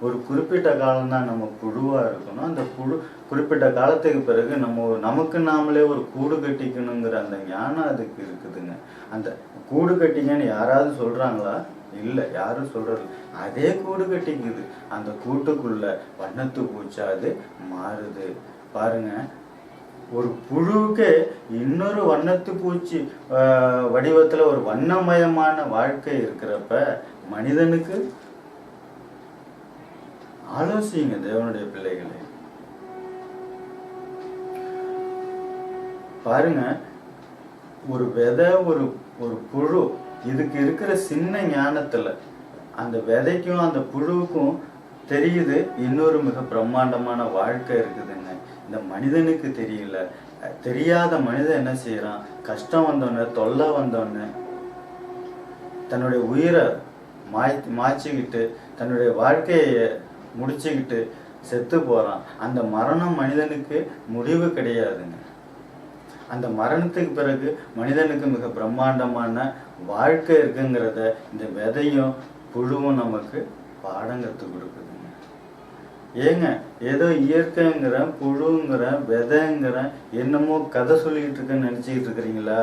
S1: ஒரு குறிப்பிட்ட காலம்தான் நம்ம புழுவாக இருக்கணும். அந்த புழு குறிப்பிட்ட காலத்துக்கு பிறகு நமக்கு நாமளே ஒரு கூடு கட்டிக்கணுங்கிற அந்த ஞானம் அதுக்கு இருக்குதுங்க. அந்த கூடு கட்டிங்கன்னு யாராவது சொல்கிறாங்களா? இல்லை, யாரும் சொல்கிறது. அதே கூடு கட்டிக்குது. அந்த கூட்டுக்குள்ள வண்ணத்து பூச்சா அது மாறுது. பாருங்க, ஒரு புழுவுக்கு இன்னொரு வண்ணத்து பூச்சி வடிவத்தில் ஒரு வண்ணமயமான வாழ்க்கை இருக்கிறப்ப மனிதனுக்கு ஆலோசிங்க தேவனுடைய பிள்ளைகளே. பாருங்க, ஒரு விதை, ஒரு புழு, இதுக்கு இருக்கிற சின்ன ஞானத்துல அந்த விதைக்கும் அந்த புழுவுக்கும் தெரியுது இன்னொரு மிக பிரம்மாண்டமான வாழ்க்கை இருக்குதுன்னு. இந்த மனிதனுக்கு தெரியல. தெரியாத மனிதன் என்ன செய்யறான்? கஷ்டம் வந்தோடனே, தொல்லை வந்தோடனே தன்னுடைய உயிரை மாய்ச்சிக்கிட்டு தன்னுடைய வாழ்க்கையை முடிச்சுக்கிட்டு செத்து போறான். அந்த மரணம் மனிதனுக்கு முடிவு கிடையாதுங்க. அந்த மரணத்துக்கு பிறகு மனிதனுக்கு மிக பிரம்மாண்டமான வாழ்க்கை இருக்குங்கிறத இந்த விதையும் புழுவும் நமக்கு பாடம் கற்றுக் கொடுக்குதுங்க. ஏங்க ஏதோ இயற்கைங்கிற புழுங்கிற விதைங்கிற என்னமோ கதை சொல்லிக்கிட்டு இருக்கேன்னு நினச்சிக்கிட்டு இருக்கிறீங்களா?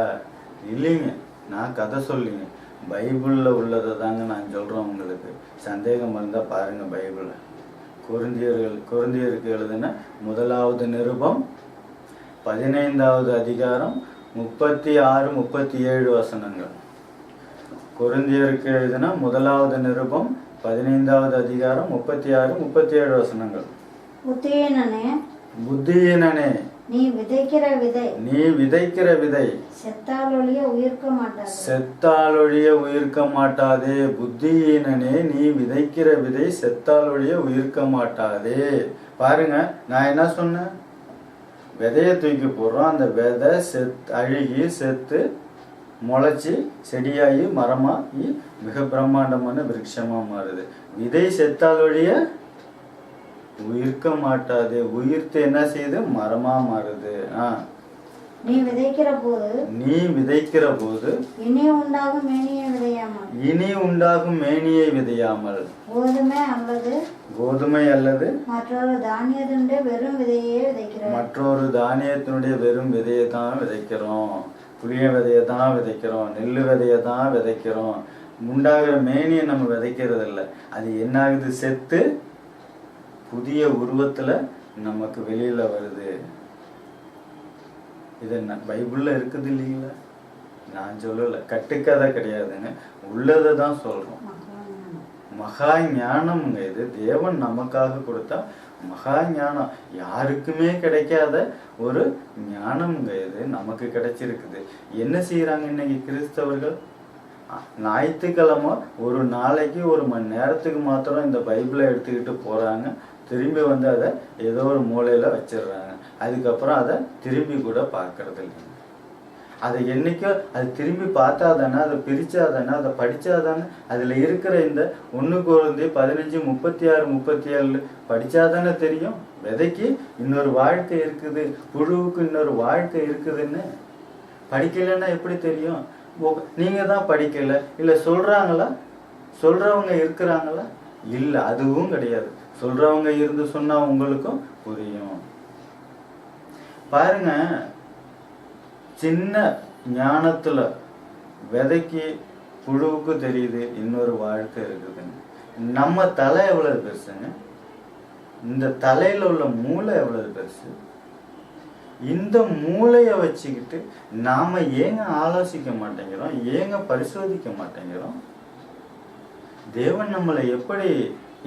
S1: இல்லைங்க, நான் கதை சொல்லிங்க. பைபிளில் உள்ளதை தாங்க நான் சொல்கிறேன். உங்களுக்கு சந்தேகம் இருந்தால் பாருங்கள் பைபிளை. கொரிந்தியருக்கு எழுதின 1வது நிருபம் 15வது அதிகாரம் 36, 37 வசனங்கள். கொரிந்தியருக்கு எழுதின 1வது நிருபம் 15வது அதிகாரம் 36, 37 வசனங்கள். புத்தியீனனே, நீ விதைக்கிற விதை
S3: செத்தாலொழிய
S1: உயிர்க்க மாட்டாதே. புத்தியீனனே, நீ விதைக்கிற விதை செத்தாலொழிய உயிர்க்க மாட்டாதே. பாருங்க, நான் என்ன சொன்னேன்? விதையை தூக்கி போடுறோம். அந்த விதை அழுகி செத்து முளைச்சி செடியாகி மரமாகி மிக பிரம்மாண்டமான விருட்சமா மாறுது. விதை செத்தாலொழிய உயிர்க்க மாட்டாது. உயிர்த்து என்ன செய்யுது? மரமா மாறுது.
S3: நீ விதைக்கிற
S1: போது
S3: இனி
S1: உண்டாகும் மேனியை விதையாமல் கோதுமை அல்லது
S3: மற்றொரு
S1: தானியத்தினுடைய வெறும் விதையை தான் விதைக்கிறோம். புளிய விதையை தான் விதைக்கிறோம். நெல்லு விதையை தான் விதைக்கிறோம். உண்டாகிற மேனியை நம்ம விதைக்கிறது இல்லை. அது என்ன ஆகுது? செத்து புதிய உருவத்துல நமக்கு வெளியில வருது. இது பைபிள்ல இருக்குது இல்லைங்களா? நான் சொல்லல, கட்டுக்கதை கிடையாதுங்க, உள்ளதை தான் சொல்றோம். மகா ஞானம்ங்க இது. தேவன் நமக்காக கொடுத்தா மகா ஞானம். யாருக்குமே கிடைக்காத ஒரு ஞானம்ங்க இது நமக்கு கிடைச்சிருக்குது. என்ன செய்யறாங்க இன்னைக்கு கிறிஸ்தவர்கள்? ஞாயிற்றுக்கிழமை ஒரு நாளைக்கு 1 மணி நேரத்துக்கு மாத்திரம் இந்த பைபிளை எடுத்துக்கிட்டு போறாங்க. திரும்பி வந்து அதை ஏதோ ஒரு மூலையில வச்சிடுறாங்க. அதுக்கப்புறம் அதை திரும்பி கூட பார்க்கறது இல்லைங்க. அதை என்னைக்கோ அது திரும்பி பார்த்தா தானே, அதை பிரிச்சா தானே, அதை படிச்சா தானே அதுல இருக்கிற இந்த 1 Corinthians 15, 36, 37 படிச்சா தானே தெரியும். விதைக்கு இன்னொரு வாழ்க்கை இருக்குது, புழுவுக்கு இன்னொரு வாழ்க்கை இருக்குதுன்னு. படிக்கலைன்னா எப்படி தெரியும்? நீங்க தான் படிக்கல, இல்லை சொல்றாங்களா? சொல்றவங்க இருக்கிறாங்களா? இல்லை, அதுவும் கிடையாது. சொல்றவங்க இருந்து சொன்னா உங்களுக்கும் புரியும். பாருங்க, சின்ன ஞானத்துல விதைக்கு புழுவுக்கு தெரியுது இன்னொரு வாழ்க்கை இருக்குதுன்னு. நம்ம தலை எவ்வளவு பெருசுங்க? இந்த தலையில உள்ள மூளை எவ்வளவு பெருசு? இந்த மூளையை வச்சுக்கிட்டு நாம ஏங்க ஆலோசிக்க மாட்டேங்கிறோம்? ஏங்க பரிசோதிக்க மாட்டேங்கிறோம்? தேவன் நம்மளை எப்படி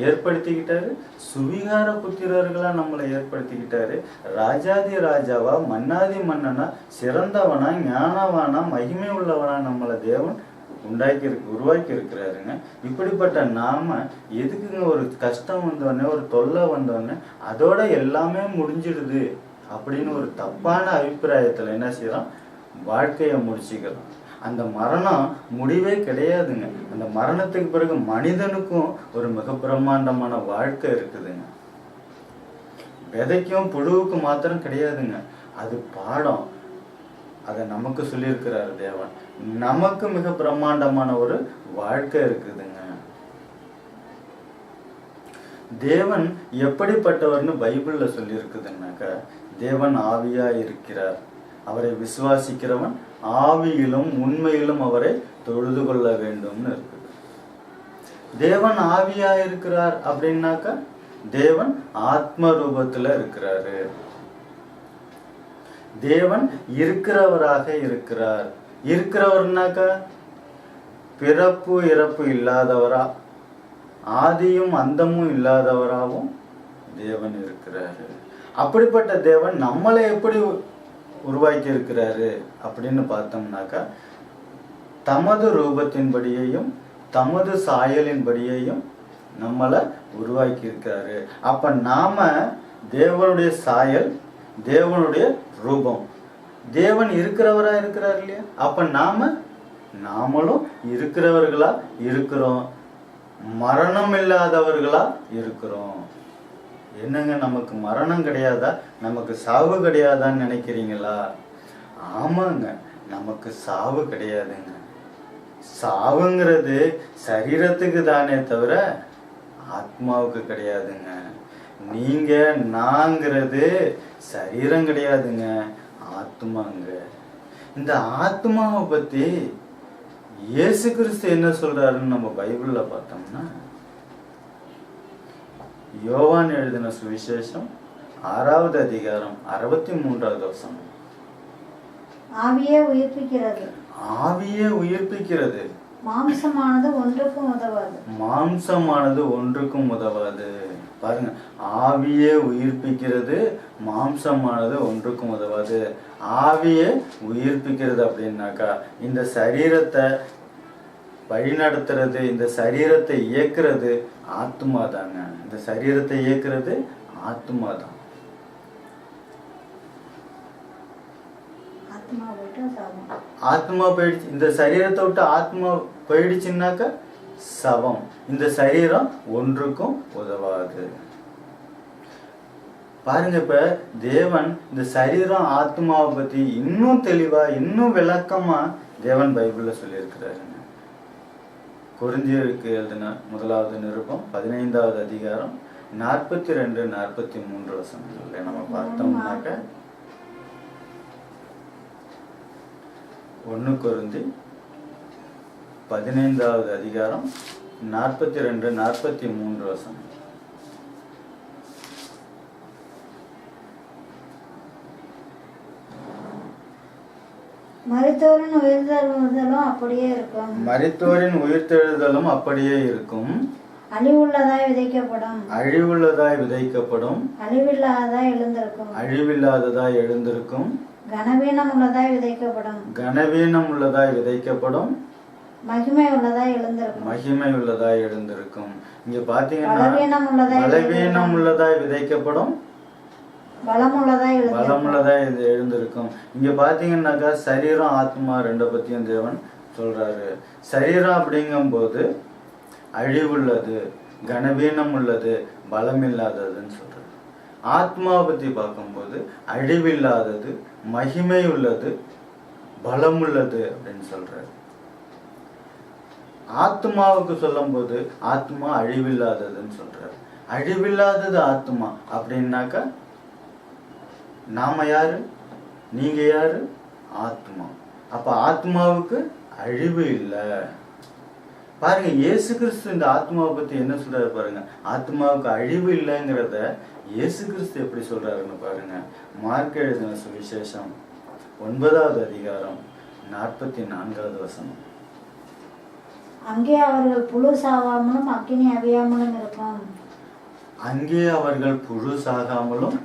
S1: ஏற்படுத்திக்கிட்டாரு? சுவிகார புத்திரர்களா நம்மளை ஏற்படுத்திக்கிட்டாரு. ராஜாதி ராஜாவா, மன்னாதி மன்னனா, சிறந்தவனா, ஞானவானா, மகிமை உள்ளவனா நம்மளை தேவன் உருவாக்கி இருக்கிறாருங்க. இப்படிப்பட்ட நாம எதுக்குங்க ஒரு கஷ்டம் வந்தோடனே, ஒரு தொல்லை வந்தோடனே அதோட எல்லாமே முடிஞ்சிடுது அப்படின்னு ஒரு தப்பான அபிப்பிராயத்துல என்ன செய்யறோம், வாழ்க்கையை முடிச்சுக்கிறோம். அந்த மரணம் முடிவே கிடையாதுங்க. அந்த மரணத்துக்கு பிறகு மனிதனுக்கும் ஒரு மிக பிரம்மாண்டமான வாழ்க்கை இருக்குதுங்க. விதைக்கும் புழுவுக்கு மாத்திரம் கிடையாதுங்க, அது பாடம். அதை நமக்கு சொல்லியிருக்கிறார் தேவன். நமக்கு மிக பிரம்மாண்டமான ஒரு வாழ்க்கை இருக்குதுங்க. தேவன் எப்படிப்பட்டவர்னு பைபிள்ல சொல்லி இருக்குதுன்னாக்க, தேவன் ஆவியா இருக்கிறார், அவரை விசுவாசிக்கிறவன் ஆவியிலும் உண்மையிலும் அவரை தொழுது கொள்ள வேண்டும்னு இருக்குது. தேவன் ஆவியா இருக்கிறார் அப்படின்னாக்க தேவன் ஆத்ம ரூபத்துல இருக்கிறாரு. தேவன் இருக்கிறவராக இருக்கிறார். இருக்கிறவர்னாக்கா பிறப்பு இறப்பு இல்லாதவரா, ஆதியும் அந்தமும் இல்லாதவராகவும் தேவன் இருக்கிறாரு. அப்படிப்பட்ட தேவன் நம்மளை எப்படி உருவாக்கி இருக்கிறாரு அப்படின்னு பார்த்தோம்னாக்கா, தமது ரூபத்தின்படியையும் தமது சாயலின்படியையும் நம்மளை உருவாக்கி இருக்கிறாரு. அப்ப நாம தேவனுடைய சாயல், தேவனுடைய ரூபம். தேவன் இருக்கிறவரா இருக்கிறார் இல்லையா? அப்ப நாமளும் இருக்கிறவர்களா இருக்கிறோம், மரணம் இல்லாதவர்களா இருக்கிறோம். என்னங்க, நமக்கு மரணம் கிடையாதா, நமக்கு சாவு கிடையாதான்னு நினைக்கிறீங்களா? ஆமாங்க, நமக்கு சாவு கிடையாதுங்க. சாவுங்கிறது சரீரத்துக்கு தானே தவிர ஆத்மாவுக்கு கிடையாதுங்க. நீங்க நாங்கிறது சரீரம் கிடையாதுங்க, ஆத்மாங்க. இந்த ஆத்மாவை பத்தி இயேசு கிறிஸ்து என்ன சொல்றாருன்னு நம்ம பைபிள்ல பார்த்தோம்னா, யோவான் எழுதின சுவிசேஷம் 6வது அதிகாரம் 63வது வசனம்.
S3: ஆவியே உயிர்ப்பிக்கிறது,
S1: ஆவியே உயிர்ப்பிக்கிறது,
S3: மாம்சமானது ஒன்றுக்கும் உதவாது.
S1: மாம்சமானது ஒன்றுக்கும் உதவாது. பாருங்க, ஆவியே உயிர்ப்பிக்கிறது, மாம்சமானது ஒன்றுக்கும் உதவாது. ஆவியே உயிர்ப்பிக்கிறது அப்படின்னாக்கா இந்த சரீரத்தை வழிநடத்துறது, இந்த சரீரத்தை இயக்குறது ஆத்மா தாங்க. இந்த சரீரத்தை இயக்குறது ஆத்மா தான். ஆத்மா போயிடுச்சு, இந்த சரீரத்தை விட்டு ஆத்மா போயிடுச்சுன்னாக்கா சவம். இந்த சரீரம் ஒன்றுக்கும் உதவாது. பாருங்க, இப்ப தேவன் இந்த சரீரம் ஆத்மாவை பத்தி இன்னும் தெளிவா, இன்னும் விளக்கமா தேவன் பைபிள்ல சொல்லியிருக்கிறாருங்க. கொரிந்தியருக்கு எழுதின 1வது நிருபம் 15வது அதிகாரம் 42, 43 வசனங்கள்ல நம்ம பார்த்தோம்னாக்க, 1 கொரிந்தி 15வது அதிகாரம் 42, 43 வசனம்.
S3: மரித்தோரின் உயிர்த்தெழுதலும் அப்படியே இருக்கும்.
S1: மரித்தோரின் உயிர்த்தெழுதலும் அப்படியே இருக்கும்.
S3: அழிவுள்ளதாய் விதைக்கப்படும்,
S1: அழிவுள்ளதாய் விதைக்கப்படும்,
S3: அழிவில்லாததாய் எழுந்திருக்கும்.
S1: அழிவில்லாததாய் எழுந்திருக்கும்.
S3: கனவீனம் உள்ளதாய் விதைக்கப்படும்,
S1: கனவீனம் உள்ளதாய் விதைக்கப்படும்.
S3: மகிமை உள்ளதாய் எழுந்திருக்கும்,
S1: மகிமை உள்ளதாய் எழுந்திருக்கும். இங்க பாத்தீங்கன்னா
S3: பலவீனம் உள்ளதாய்
S1: பலவீனம் உள்ளதாய் விதைக்கப்படும்,
S3: பலமுள்ளதாய்
S1: பலமுள்ளதாய் எழுந்திருக்கும். இங்க பாத்தீங்கன்னாக்கா சரீரம் ஆத்மா ரெண்டை பத்தியும் தேவன் சொல்றாரு. சரீரம் அப்படிங்கும் போது அழிவுள்ளது, கனவீனம் உள்ளது, பலம் இல்லாததுன்னு சொல்றாரு. ஆத்மாவை பத்தி பார்க்கும்போது அழிவில்லாதது, மகிமை உள்ளது, பலம் உள்ளது அப்படின்னு சொல்றாரு. ஆத்மாவுக்கு சொல்லும் போது ஆத்மா அழிவில்லாததுன்னு சொல்றாரு. அழிவில்லாதது ஆத்மா அப்படின்னாக்கா நாம யாரு, நீங்க யாரு? ஆத்மா. அப்ப ஆத்மாவுக்கு அழிவு இல்லை. பாருங்க, இயேசு கிறிஸ்து இந்த ஆத்மாவை பத்தி என்ன சொல்றாரு பாருங்க. ஆத்மாவுக்கு அழிவு இல்லைங்கிறத இயேசு கிறிஸ்து எப்படி சொல்றாருன்னு பாருங்க. மார்க் எழுதின சுவிசேஷம் 9வது அதிகாரம் 44வது வசனம்.
S3: அங்கே அவர்கள் புழு சாகாமலும் அக்கினி அவியாமலும் இருக்கும்.
S1: அங்கே அவர்கள் புழு சாகாமலும்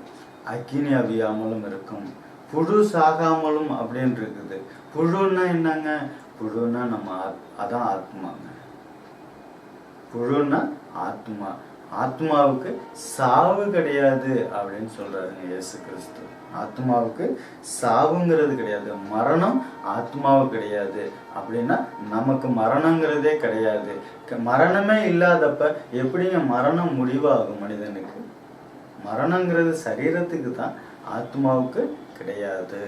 S1: அக்கினி அவியாமலும் இருக்கும். புழு சாகாமலும் அப்படின்னு இருக்குது. புழுன்னா என்னங்க? புழுன்னா நம்ம அதான் ஆத்மாங்க. புழுன்னா ஆத்மா. ஆத்மாவுக்கு சாவு கிடையாது அப்படின்னு சொல்றாருங்க இயேசு கிறிஸ்து. ஆத்மாவுக்கு சாவுங்கிறது கிடையாது, மரணம் ஆத்மாவுக்கு கிடையாது. அப்படின்னா நமக்கு மரணங்கிறதே கிடையாது. மரணமே இல்லாதப்ப எப்படிங்க மரணம் முடிவாகும் மனிதனுக்கு? மரணங்கிறது சரீரத்துக்கு தான், ஆத்மாவுக்கு கிடையாது.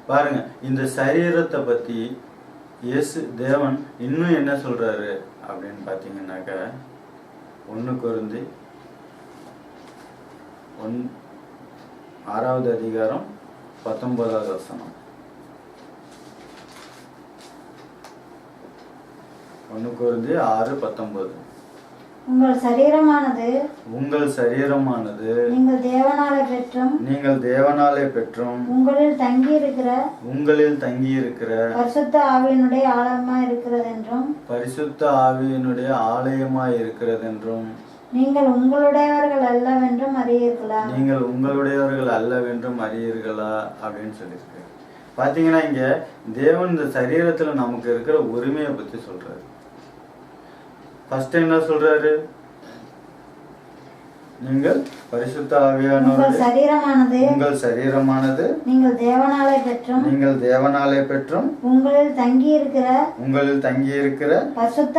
S1: பாருங்க, இந்த சரீரத்தை பத்தி இயேசு தேவன் இன்னும் என்ன சொல்றாரு அப்படின்னு பாத்தீங்கன்னாக்க, 1 கொரிந்தி 6வது அதிகாரம் 19வது வசனம். 1 கொரிந்தி 6:19.
S3: உங்கள் சரீரமானது நீங்கள் தேவனாலே பெற்றும் உங்களில் தங்கி இருக்கிற பரிசுத்த ஆவியினுடைய ஆலயமாய் இருக்கிறதென்றும் நீங்கள் உங்களுடையவர்கள் அல்லவென்றும் அறியீர்களா அப்படின்னு சொல்லியிருக்கு. பாத்தீங்கன்னா இங்க தேவன் இந்த சரீரத்துல நமக்கு இருக்கிற உரிமையை பத்தி சொல்றாரு. ஃபர்ஸ்ட் என்ன சொல்றாரு? நீங்கள் பரிசுத்த ஆவியானவருடைய உங்கள் சரீரமானது நீங்கள் தேவனாலே பெற்றும் உங்களில் தங்கி இருக்கிற பரிசுத்த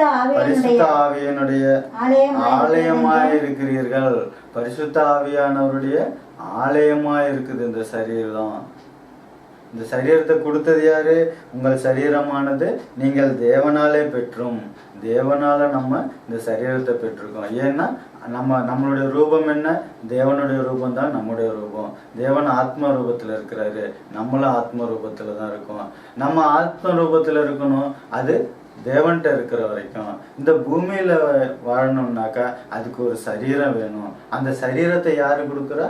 S3: ஆவியினுடைய ஆலயமாய் இருக்கிறீர்கள். பரிசுத்த ஆவியானவருடைய ஆலயமாய் இருக்குது இந்த சரீரம். இந்த சரீரத்தை கொடுத்தது யாரு? உங்கள் சரீரமானது நீங்கள் தேவனாலே பெற்றும். தேவனால நம்ம இந்த சரீரத்தை பெற்றிருக்கோம். ஏன்னா நம்மளுடைய ரூபம் என்ன? தேவனுடைய ரூபம் தான் நம்முடைய ரூபம். தேவன் ஆத்ம ரூபத்துல இருக்கிறாரு, நம்மளும் ஆத்ம ரூபத்துல தான் இருக்கோம். நம்ம ஆத்ம ரூபத்துல இருக்கணும். அது தேவன்கிட்ட இருக்கிற வரைக்கும். இந்த பூமியில வாழணும்னாக்கா அதுக்கு ஒரு சரீரம் வேணும். அந்த சரீரத்தை யாரு கொடுக்குறா?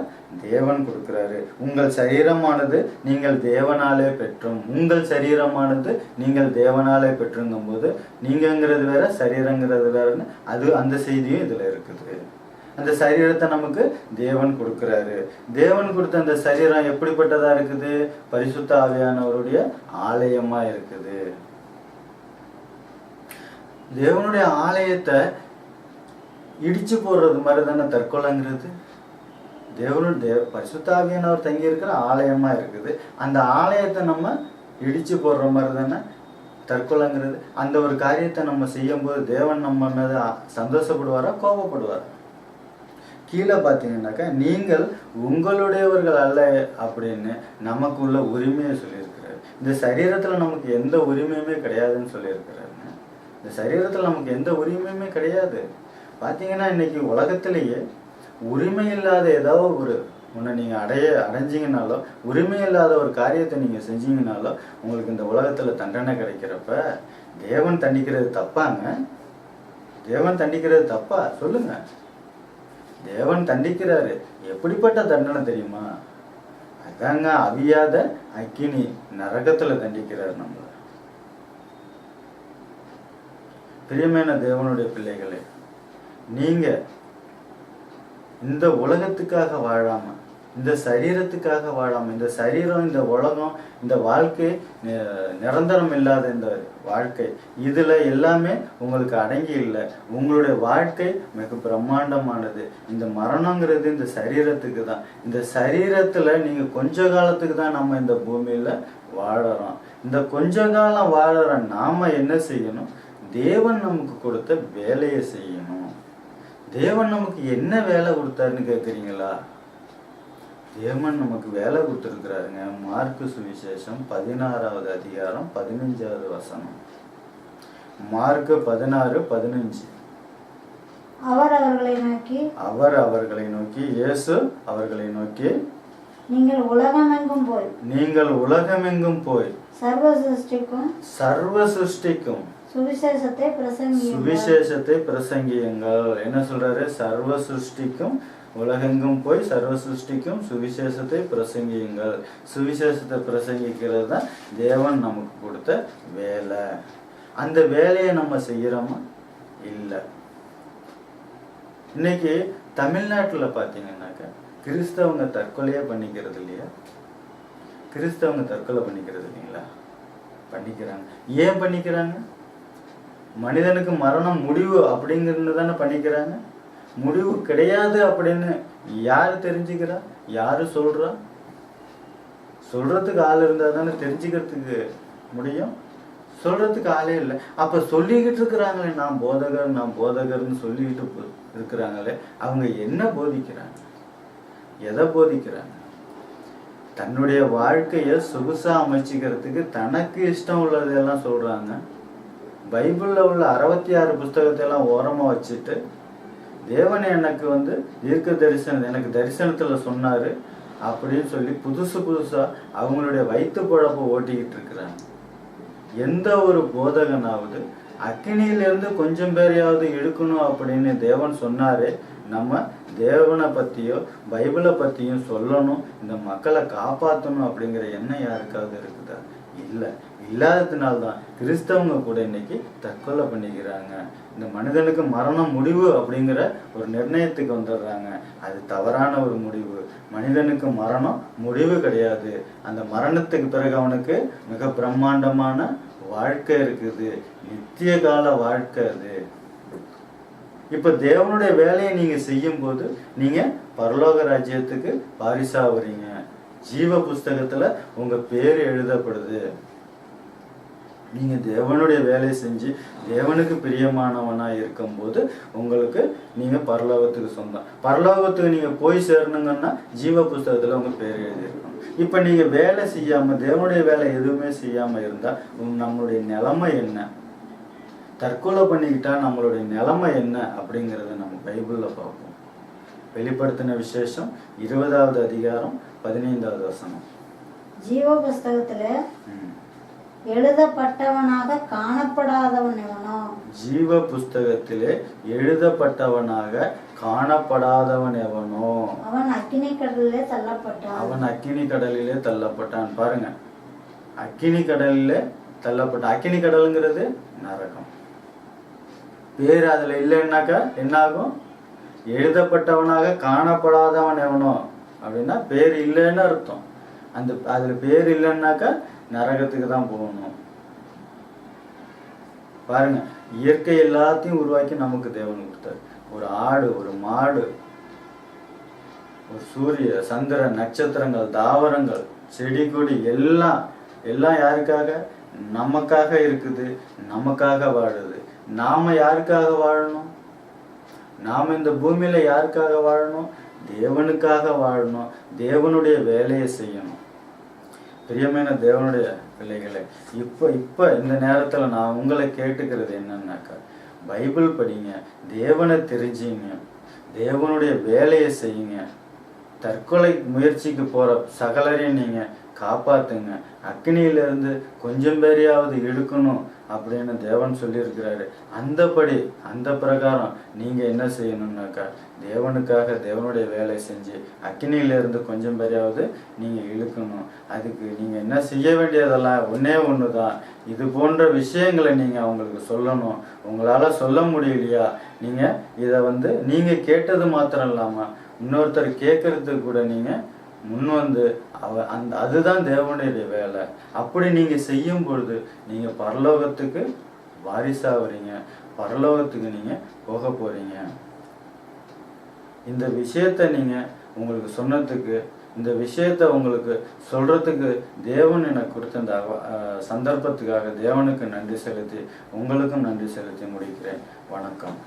S3: தேவன் கொடுக்கிறாரு. உங்கள் சரீரமானது நீங்கள் தேவனாலே பெற்றும். உங்கள் சரீரமானது நீங்கள் தேவனாலே பெற்றுங்கும் போது நீங்கிறது வேற, சரீரங்கிறது வேறன்னு அந்த செய்தியும் இதுல இருக்குது. அந்த சரீரத்தை நமக்கு தேவன் கொடுக்கிறாரு. தேவன் கொடுத்த அந்த சரீரம் எப்படிப்பட்டதா இருக்குது? பரிசுத்த ஆவியானவருடைய ஆலயமா இருக்குது. தேவனுடைய ஆலயத்தை இடிச்சு போடுறது மாதிரி தானே தற்கொலைங்கிறது. தேவனுடைய பரிசுத்த ஆவியானவர் தங்கி இருக்கிற ஆலயமா இருக்குது. அந்த ஆலயத்தை நம்ம இடிச்சு போடுற மாதிரி தானே தற்கொலைங்கிறது. அந்த ஒரு காரியத்தை நம்ம செய்யும் போது தேவன் நம்ம மேல சந்தோஷப்படுவாரா, கோபப்படுவாரா? கீழே பார்த்தீங்கன்னாக்கா, நீங்கள் உங்களுடையவர்கள் அல்ல அப்படின்னு நமக்குள்ள உரிமையை சொல்லியிருக்கிறாரு. இந்த சரீரத்துல நமக்கு எந்த உரிமையுமே கிடையாதுன்னு சொல்லியிருக்கிறாரு. இந்த சரீரத்துல நமக்கு எந்த உரிமையுமே கிடையாது. பாத்தீங்கன்னா இன்னைக்கு உலகத்திலேயே உரிமை இல்லாத ஏதாவது ஒரு ஒன்று நீங்க அடைஞ்சிங்கனாலோ, உரிமை இல்லாத ஒரு காரியத்தை நீங்க செஞ்சீங்கனாலோ உங்களுக்கு இந்த உலகத்துல தண்டனை கிடைக்கிறப்ப தேவன் தண்டிக்கிறது தப்பாங்க? தேவன் தண்டிக்கிறது தப்பா? சொல்லுங்க. தேவன் தண்டிக்கிறாரு. எப்படிப்பட்ட தண்டனை தெரியுமா? அதாங்க அவியாத அக்கினி நரகத்துல தண்டிக்கிறார் நம்மள. பிரியமான தேவனுடைய பிள்ளைகளே, நீங்க இந்த உலகத்துக்காக வாழாம, இந்த சரீரத்துக்காக வாழாம, இந்த சரீரம், இந்த உலகம், இந்த வாழ்க்கை நிரந்தரம் இல்லாத இந்த வாழ்க்கை, இதுல எல்லாமே உங்களுக்கு அடங்கி இல்லை. உங்களுடைய வாழ்க்கை மிக பிரம்மாண்டமானது. இந்த மரணங்கிறது இந்த சரீரத்துக்கு தான். இந்த சரீரத்துல நீங்க கொஞ்ச காலத்துக்கு தான் நம்ம இந்த பூமியில வாழறோம். இந்த கொஞ்ச காலம் வாழற நாம என்ன செய்யணும்? தேவன் நமக்கு கொடுத்த வேலையை செய்யணும். தேவன் நமக்கு என்ன வேலை கொடுத்தாருன்னு கேட்குறீங்களா? தேவன் நமக்கு வேலை கொடுத்துருக்கிறாருங்க. மார்க்கு சுவிசேஷம் 16வது அதிகாரம் 15வது வசனம். மார்க்கு 16:15. அவர்
S1: அவர்களை நோக்கி இயேசு அவர்களை நோக்கி,
S3: நீங்கள் உலகமெங்கும் போய் சர்வ சிருஷ்டிக்கும் சுவிசேஷத்தை பிரசங்கியுங்கள். என்ன சொல்றாரு? சர்வ சிருஷ்டிக்கும், உலகெங்கும் போய் சர்வ சிருஷ்டிக்கும் சுவிசேஷத்தை பிரசங்கியுங்கள். சுவிசேஷத்தை பிரசங்கிக்கிறது தான் தேவன் நமக்கு கொடுத்த வேலை. அந்த வேலையை நம்ம செய்யறோமா? இல்லை. இன்னைக்கு தமிழ்நாட்டுல பாத்தீங்கன்னாக்க
S1: கிறிஸ்தவங்க தற்கொலையே பண்ணிக்கிறது இல்லையா? கிறிஸ்தவங்க தற்கொலை பண்ணிக்கிறது இல்லைங்களா? பண்ணிக்கிறாங்க. ஏன் பண்ணிக்கிறாங்க? மனிதனுக்கு மரணம் முடிவு அப்படிங்கிறது தானே பண்ணிக்கிறாங்க. முடிவு கிடையாது அப்படின்னு யாரு தெரிஞ்சுக்கிறா? யாரு சொல்றா? சொல்றதுக்கு ஆள் இருந்தா தானே தெரிஞ்சுக்கிறதுக்கு முடியும். சொல்றதுக்கு ஆளே இல்லை. அப்ப சொல்லிக்கிட்டு இருக்கிறாங்களே நான் போதகர்னு சொல்லிக்கிட்டு இருக்கிறாங்களே, அவங்க என்ன போதிக்கிறாங்க? எதை போதிக்கிறாங்க? தன்னுடைய வாழ்க்கைய சொகுசா அமைச்சிக்கிறதுக்கு தனக்கு இஷ்டம் உள்ளதெல்லாம் சொல்றாங்க. பைபிள்ல உள்ள 66 புஸ்தகத்தை எல்லாம் ஓரமா வச்சுட்டு, தேவன் எனக்கு எனக்கு தரிசனத்துல சொன்னாரு அப்படின்னு சொல்லி புதுசா அவங்களுடைய வயிற்று பொழப்ப ஓட்டிக்கிட்டு இருக்கிறாங்க. எந்த ஒரு போதகனாவது அக்கினியிலிருந்து கொஞ்சம் பேரையாவது எடுக்கணும் அப்படின்னு தேவன் சொன்னாரு. நம்ம தேவனை பத்தியோ பைபிளை பத்தியும் சொல்லணும், இந்த மக்களை காப்பாற்றணும் அப்படிங்கிற எண்ணம் யாருக்காவது இருக்குதா? இல்லை. இல்லாததுனால்தான் கிறிஸ்தவங்க கூட இன்னைக்கு தற்கொலை பண்ணிக்கிறாங்க. இந்த மனிதனுக்கு மரணம் முடிவு அப்படிங்கிற ஒரு நிர்ணயத்துக்கு வந்துடுறாங்க. அது தவறான ஒரு முடிவு. மனிதனுக்கு மரணம் முடிவு கிடையாது. அந்த மரணத்துக்கு பிறகு அவனுக்கு மிக பிரம்மாண்டமான வாழ்க்கை இருக்குது, நித்திய கால வாழ்க்கை. அது இப்ப தேவனுடைய வேலையை நீங்க செய்யும் போது நீங்க பரலோக ராஜ்யத்துக்கு வாரிசாகிறீங்க. ஜீவ புஸ்தகத்துல உங்க பேர் எழுதப்படுது. நீங்க தேவனுடைய வேலையை செஞ்சு தேவனுக்கு பிரியமானவனா இருக்கும்போது உங்களுக்கு நீங்க பரலோகத்துக்கு சொந்தம். பரலோகத்துக்கு நீங்க போய் சேரணுங்கன்னா ஜீவ புஸ்தகத்துல உங்க பேர் எழுதியிருக்கணும். இப்ப நீங்க வேலை செய்யாம தேவனுடைய வேலை எதுவுமே செய்யாம இருந்தா நம்மளுடைய நிலைமை என்ன? தற்கொலை பண்ணிக்கிட்டா நம்மளுடைய நிலைமை என்ன அப்படிங்கறத நம்ம பைபிள்ல பார்ப்போம். வெளிப்படுத்தின விசேஷம் 20வது அதிகாரம் 15வது வசனம்.
S3: ஜீவ புஸ்தகத்துல எழுதப்பட்டவனாக காணப்படாதவன் எவனோ?
S1: ஜீவ புஸ்தகத்திலே எழுதப்பட்டவனாக காணப்படாதவன் எவனோ
S3: அவன் அக்கினி கடலிலே தள்ளப்பட்டான்.
S1: அவன் அக்கினி கடலிலே தள்ளப்பட்டான். பாருங்க, அக்கினி கடலிலே தள்ளப்பட்டான். அக்கினி கடலுங்கிறது நரகம். பேர் அதுல இல்லைன்னாக்கா என்ன ஆகும்? எழுதப்பட்டவனாக காணப்படாதவன் எவனோ அப்படின்னா பேர் இல்லைன்னு அர்த்தம். அதுல பேர் இல்லைன்னாக்கா நரகத்துக்கு தான் போகணும். பாருங்க, இயற்கை எல்லாத்தையும் உருவாக்கி நமக்கு தேவன் கொடுத்தாரு. ஒரு ஆடு, ஒரு மாடு, ஒரு சூரிய சந்திரன், நட்சத்திரங்கள், தாவரங்கள், செடி கொடி எல்லாம் யாருக்காக? நமக்காக இருக்குது, நமக்காக வாழுது. நாம யாருக்காக வாழணும்? நாம இந்த பூமியில யாருக்காக வாழணும்? தேவனுக்காக வாழணும். தேவனுடைய வேலையை செய்யணும். பிரியமான தேவனுடைய பிள்ளைகளே, இப்ப இந்த நேரத்துல நான் உங்களை கேட்டுக்கிறது என்னன்னாக்கா, பைபிள் படிங்க, தேவனை தெரிஞ்சுங்க, தேவனுடைய வேலையை செய்யுங்க. தற்கொலை முயற்சிக்கு போற சகலரையும் நீங்க காப்பாத்துங்க. அக்னியிலிருந்து கொஞ்சம் பேரையாவது எடுக்கணும் அப்படின்னு தேவன் சொல்லியிருக்கிறாரு. அந்த பிரகாரம் நீங்க என்ன செய்யணும்னாக்கா, தேவனுக்காக தேவனுடைய வேலை செஞ்சு அக்னியிலிருந்து கொஞ்சம் பேரையாவது நீங்க இழுக்கணும். அதுக்கு நீங்க என்ன செய்ய வேண்டியதெல்லாம் ஒண்ணுதான். இது போன்ற விஷயங்களை நீங்க அவங்களுக்கு சொல்லணும். உங்களால சொல்ல முடியலையா, நீங்க இதை நீங்க கேட்டது மாத்திரம் இல்லாம இன்னொருத்தர் கேட்கறதுக்கு கூட நீங்க முன் அதுதான் தேவனுடைய வேலை. அப்படி நீங்க செய்யும் பொழுது நீங்க பரலோகத்துக்கு வாரிசாகிறீங்க, பரலோகத்துக்கு நீங்க போக போறீங்க. இந்த விஷயத்த நீங்க உங்களுக்கு சொன்னதுக்கு, இந்த விஷயத்த உங்களுக்கு சொல்றதுக்கு தேவன் எனக்கு கொடுத்த இந்த சந்தர்ப்பத்துக்காக தேவனுக்கு நன்றி செலுத்தி உங்களுக்கும் நன்றி செலுத்தி முடிக்கிறேன். வணக்கம்.